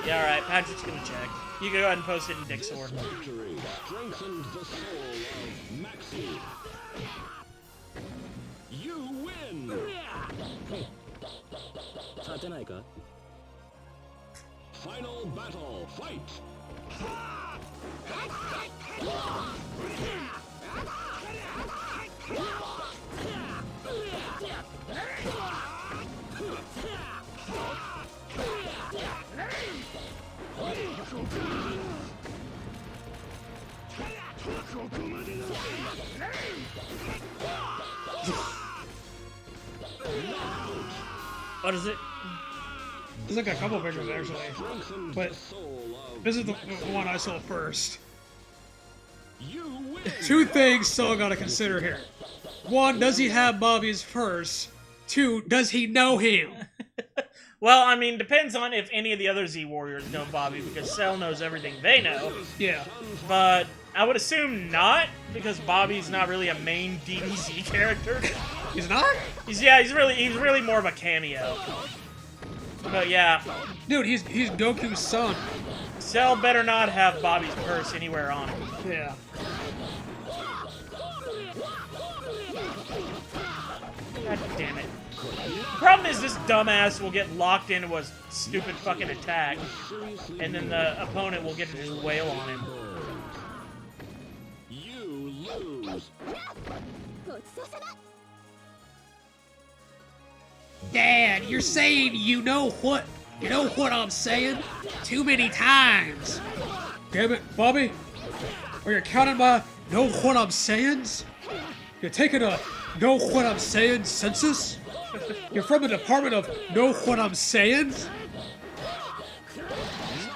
Yeah, alright, Patrick's gonna check. You can go ahead and post it in Dick Sword. victory strengthened the soul of Maxi. You win! Final battle, fight! What is it? There's like a couple pictures actually, but this is the one I saw first. Two things Saul gotta consider here. One, does he have Bobby's purse? Two, does he know him? Well, I mean, depends on if any of the other Z Warriors know Bobby, because Cell knows everything they know. Yeah. But I would assume not, because Bobby's not really a main DBZ character. He's not? He's really more of a cameo. But yeah. Dude, he's Goku's son. Cell better not have Bobby's purse anywhere on him. Yeah. God damn it. The problem is this dumbass will get locked into a stupid fucking attack, and then the opponent will get to just wail on him. You lose. Dad, you're saying you know what I'm saying? Too many times. Damn it, Bobby. Are you counting my know what I'm sayings? You're taking a know what I'm saying census? You're from the department of know what I'm saying?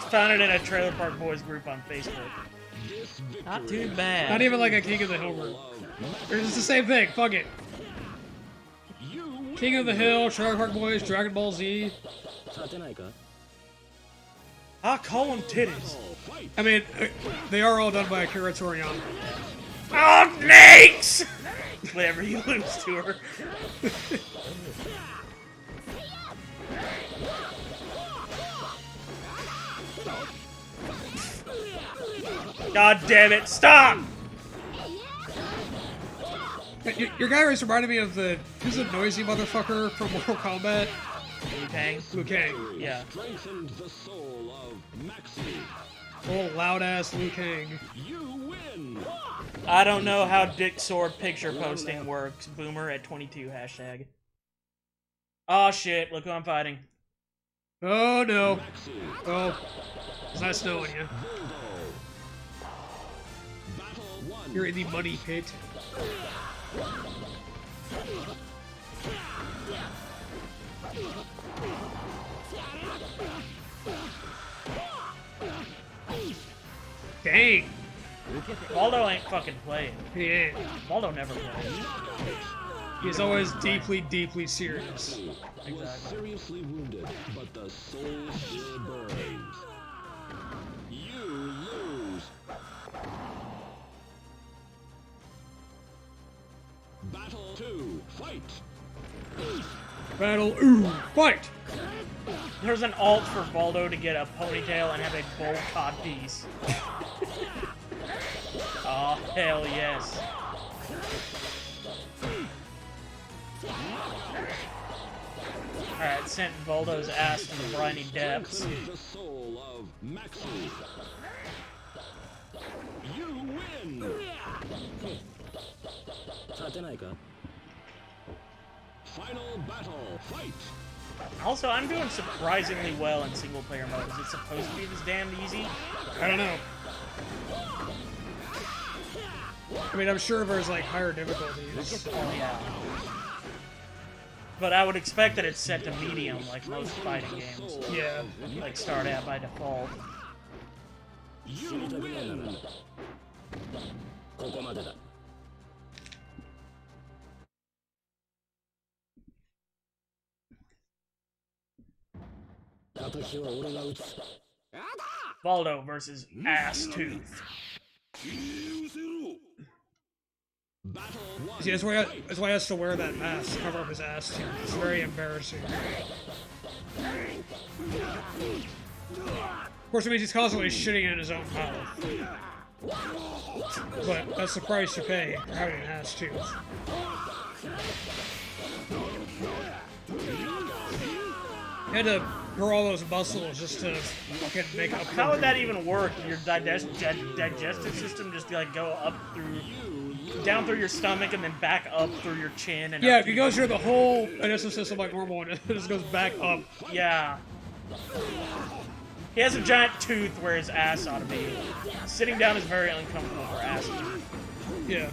Found it in a Trailer Park Boys group on Facebook. Not too bad. Not even like a King of the Hill group. It's just the same thing, fuck it. King of the Hill, Trailer Park Boys, Dragon Ball Z. I call them titties. I mean, they are all done by Akira Toriyama. Oh, snakes! Whenever you lose to her. God damn it, stop! Your guy always reminded me of who's the noisy motherfucker from Mortal Kombat? Liu Kang? Liu Kang. Yeah. Old loud ass Liu Kang. I don't know how Dick Sword picture posting works. Boomer at 22 hashtag. Oh shit, look who I'm fighting. Oh no. Oh. It's not snowing you. You're in the money pit. Dang! Waldo ain't fucking playing. He ain't. Waldo never plays. He's always deeply, deeply serious. Exactly. Seriously wounded, but the soul still burns. You lose. Battle 2, fight! Battle, ooh, fight! There's an alt for Waldo to get a ponytail and have a bowl cod piece. Oh, hell yes. Alright, sent Voldo's ass to the briny depths. The soul of Maxi. You win! Final battle, fight! Also, I'm doing surprisingly well in single-player mode. Is it supposed to be this damn easy? I don't know. I mean, I'm sure there's like higher difficulties. Oh, yeah. But I would expect that it's set to medium, like most fighting games. Yeah. Like, start at by default. You win! Waldo versus Ass Tooth. See, that's why he has to wear that mask to cover up his ass too. It's very embarrassing. Of course, it means he's constantly shitting in his own mouth. But that's the price you pay for having an ass tooth. He had to grow all those muscles just to fucking make up. How would that even work? Your digestive system just like go up through, down through your stomach and then back up through your chin and yeah, up if he goes through the whole digestive system like normal and it just goes back up. Yeah. He has a giant tooth where his ass ought to be. Sitting down is very uncomfortable for ass tooth. Yeah.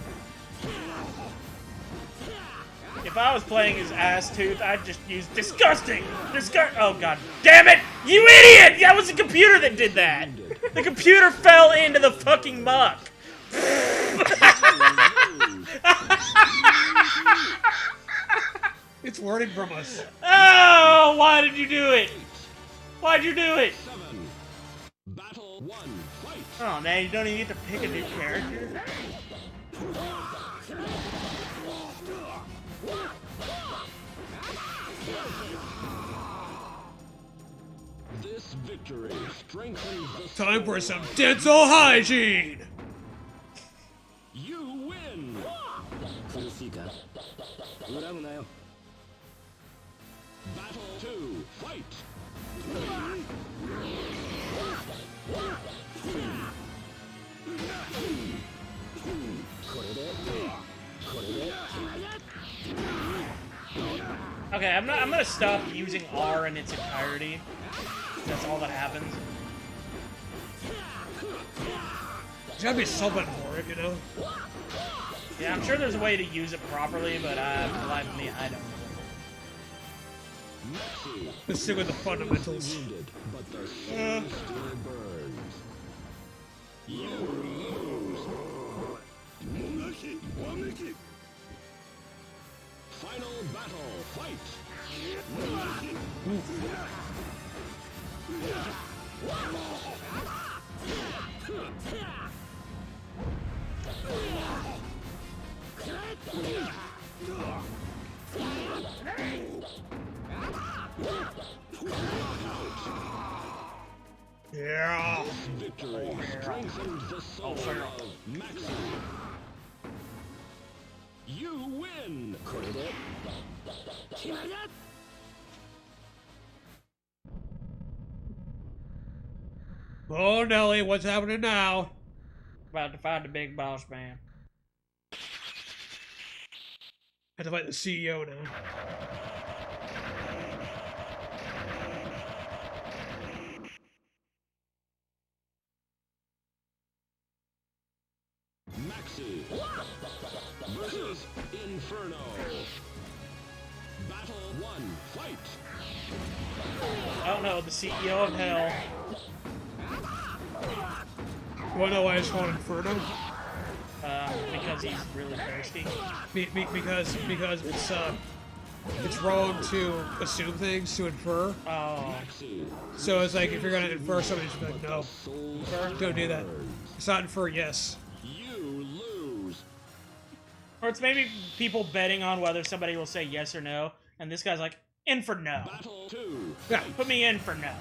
If I was playing as Ass Tooth, I'd just use disgusting! Oh god damn it! You idiot! That was the computer that did that! The computer fell into the fucking muck! It's learning from us. Oh! Why did you do it? Why'd you do it? Battle 1, fight! Oh man, you don't even get to pick a new character? This victory strengthens the Time for some dental hygiene! You win! Battle 2, fight! Okay, I'm gonna stop using R in its entirety. That's all that happens. There's gotta be something for it, you know? Yeah, I'm sure there's a way to use it properly, but for the life of me, I don't know. Let's stick with the fundamentals. Final battle, fight! Yeah. Victory strengthens the soul of Maxi. You win! Oh, Nelly, what's happening now? About to fight the big boss man. I have to fight the CEO now. Maxi versus Inferno. Battle 1, fight! Oh no, the CEO of Hell. You wanna know why it's called Inferno? Because he's really thirsty. Because it's wrong to assume things, to infer. Oh. So it's like if you're gonna infer something, just be like, no, don't do that. It's not infer, yes. You lose. Or it's maybe people betting on whether somebody will say yes or no, and this guy's like, in for no. Battle 2. Yeah, put me in for no.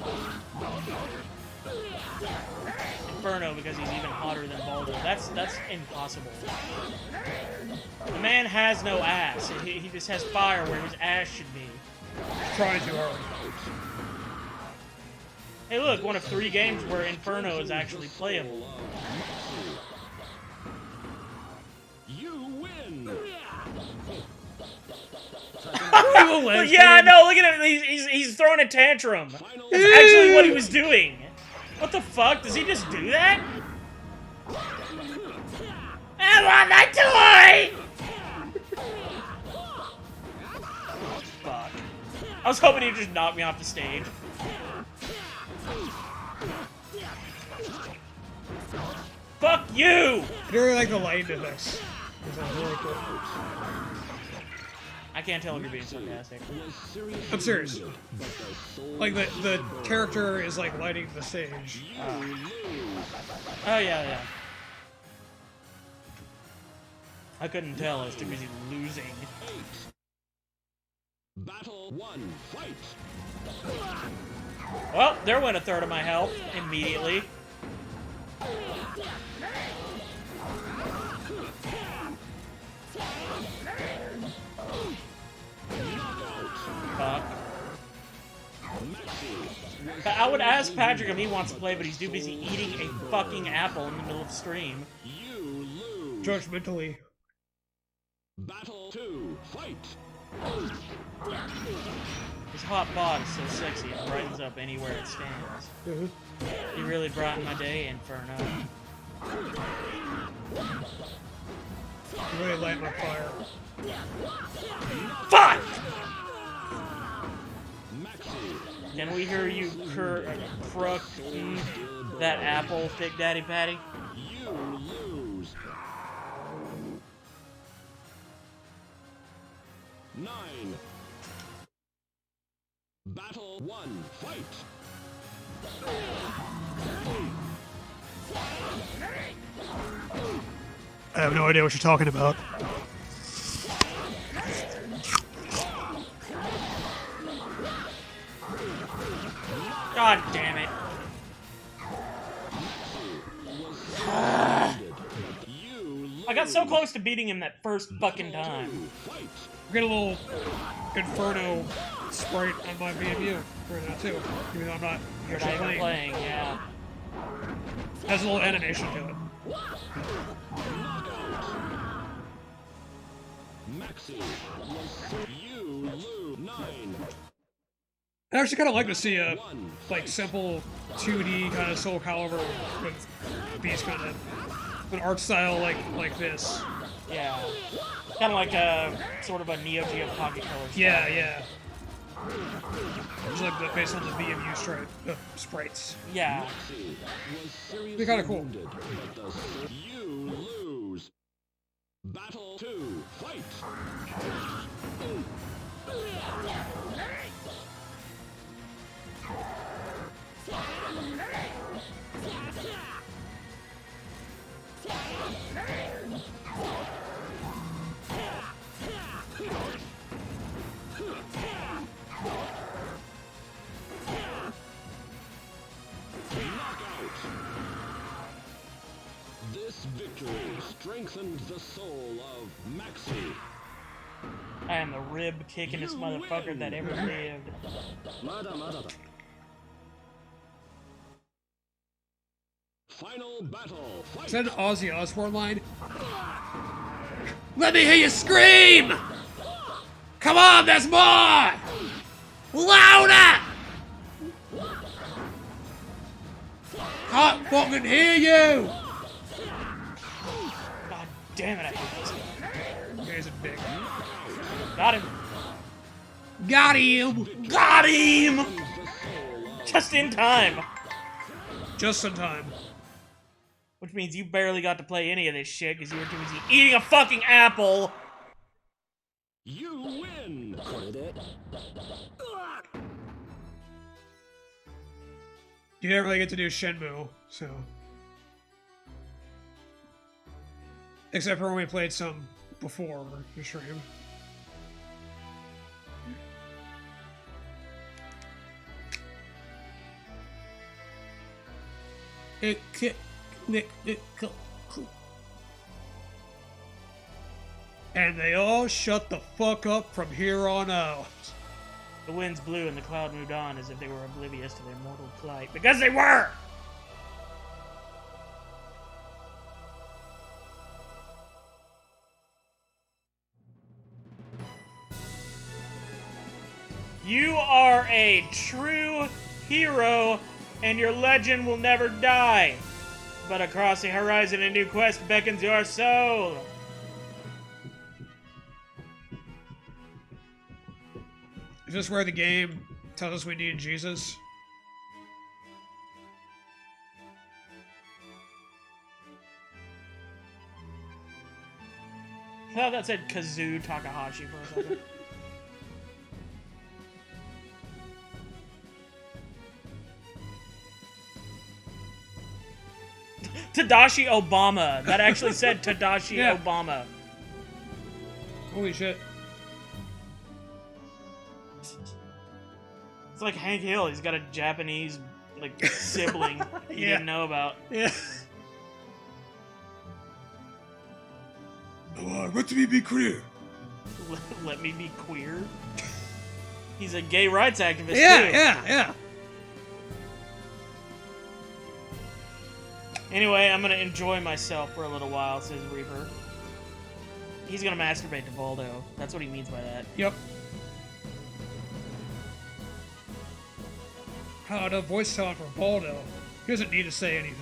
Inferno, because he's even hotter than Baldo. That's impossible. The man has no ass. He just has fire where his ass should be. Trying too hard. Hey look, one of 3 games where Inferno is actually playable. You win. Yeah, no, look at him. He's throwing a tantrum. That's actually what he was doing. What the fuck? Does he just do that? I want that toy! Fuck. I was hoping he'd just knock me off the stage. Fuck you! I really like the light effects. Really cool. I can't tell if you're being sarcastic. I'm serious. Like the character is like lighting the stage. Oh yeah. I couldn't tell. I was too busy losing. Battle 1, fight. Well, there went a third of my health immediately. Fuck. I would ask Patrick if he wants to play, but he's too busy eating a fucking apple in the middle of the stream. You lose. Judgmentally. Battle 2, fight. His hot bod is so sexy, it brightens up anywhere it stands. He really brightened my day, Inferno. You really light my fire. Fuck! Can we hear you crook that apple, Thick Daddy Patty? You lose. 9. Battle 1, fight. I have no idea what you're talking about. God damn it. I got so close to beating him that first fucking time. Get a little Inferno sprite on my VMU right now too, even though I'm not actually playing. Yeah. Has a little animation to it. Maxi was you lose 9. I'd actually kind of like to see a like simple 2D kind of Soul Calibur with these kind of an art style like this. Yeah. Kind of like a sort of a Neo Geo Pocket Color style. Yeah. It's like based on the VMU sprites. Yeah. They're kind of cool. You lose. Battle 2, fight! This victory strengthened the soul of Maxi. I am the rib kickingest motherfucker that ever lived. Final battle. Fight. Is that an Ozzy Osbourne line? Let me hear you scream! Come on, there's more! Louder! Can't fucking hear you! God damn it, I hate this game. Here's a big. Got him. Got him! Got him! Just in time. Just in time. Which means you barely got to play any of this shit because you were too busy eating a fucking apple. You win. You didn't really get to do Shenmue, so. Except for when we played some before the stream. And they all shut the fuck up from here on out. The winds blew and the cloud moved on as if they were oblivious to their mortal plight. Because they were! You are a true hero, and your legend will never die. But across the horizon, a new quest beckons your soul. Is this where the game tells us we need Jesus? I thought that said Kazu Takahashi for a second. Tadashi Obama. That actually said Tadashi Yeah. Obama. Holy shit. It's like Hank Hill. He's got a Japanese like sibling you Yeah. didn't know about. Yeah. Let me be clear. Let me be queer. He's a gay rights activist too. Yeah. Anyway, I'm gonna enjoy myself for a little while, says Reaver. He's gonna masturbate to Voldo. That's what he means by that. Yep. The voice talent for Baldo. He doesn't need to say anything.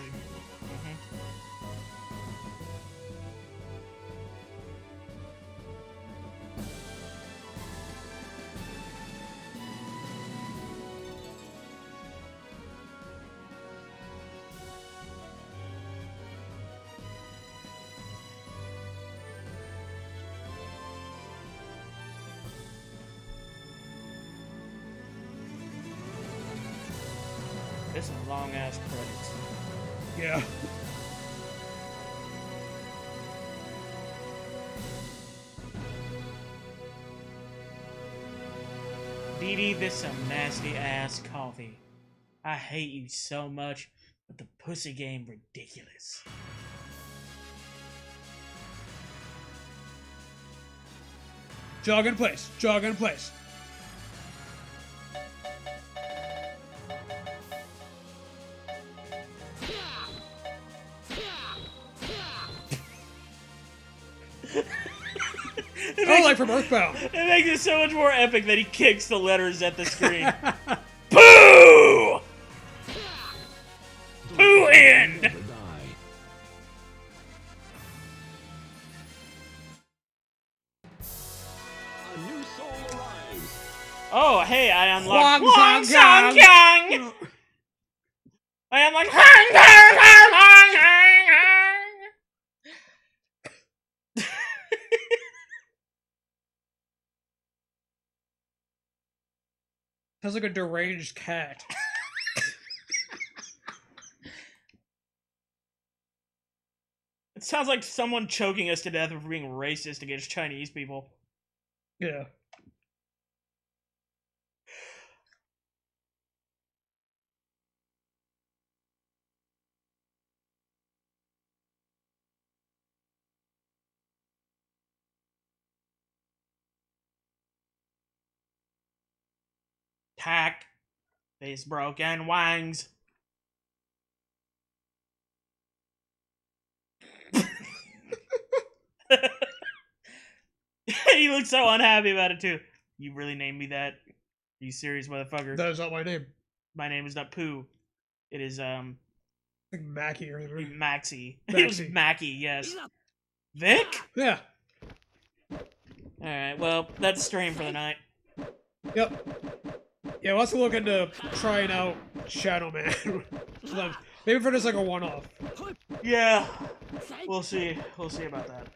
There's some long ass credits. Yeah. Dee Dee, this some nasty ass coffee. I hate you so much, but the pussy game ridiculous. Jog in place. Jog in place. If Oh, like from Earthbound. It makes it so much more epic that he kicks the letters at the screen. Pooh! Pooh end! Never die. A new soul arrives. Oh, hey, I unlocked Huang Song Kyang! I unlocked Hang Hang Hang Hang Hang Hang! Sounds like a deranged cat. It sounds like someone choking us to death for being racist against Chinese people. Yeah. Tack. Face broken wangs. He looks so unhappy about it too. You really named me that? Are you serious, motherfucker? That is not my name. My name is not Pooh. It is Like Mackie or something. Maxie. It was Maxie. Mackie, yes. Vic? Yeah. Alright, well, that's stream for the night. Yep. Yeah, let's look into trying out Shadowman. Maybe for just like a one-off. Yeah. We'll see. We'll see about that.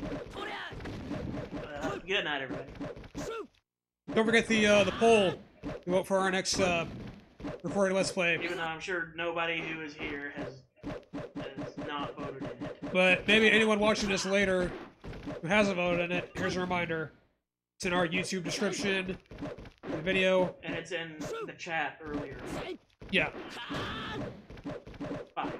Good night, everybody. Don't forget the poll. We vote for our next recorded Let's Play. Even though I'm sure nobody who is here has not voted in it. But maybe anyone watching this later who hasn't voted in it, here's a reminder. It's in our YouTube description, the video. And it's in the chat earlier. Yeah. Bye.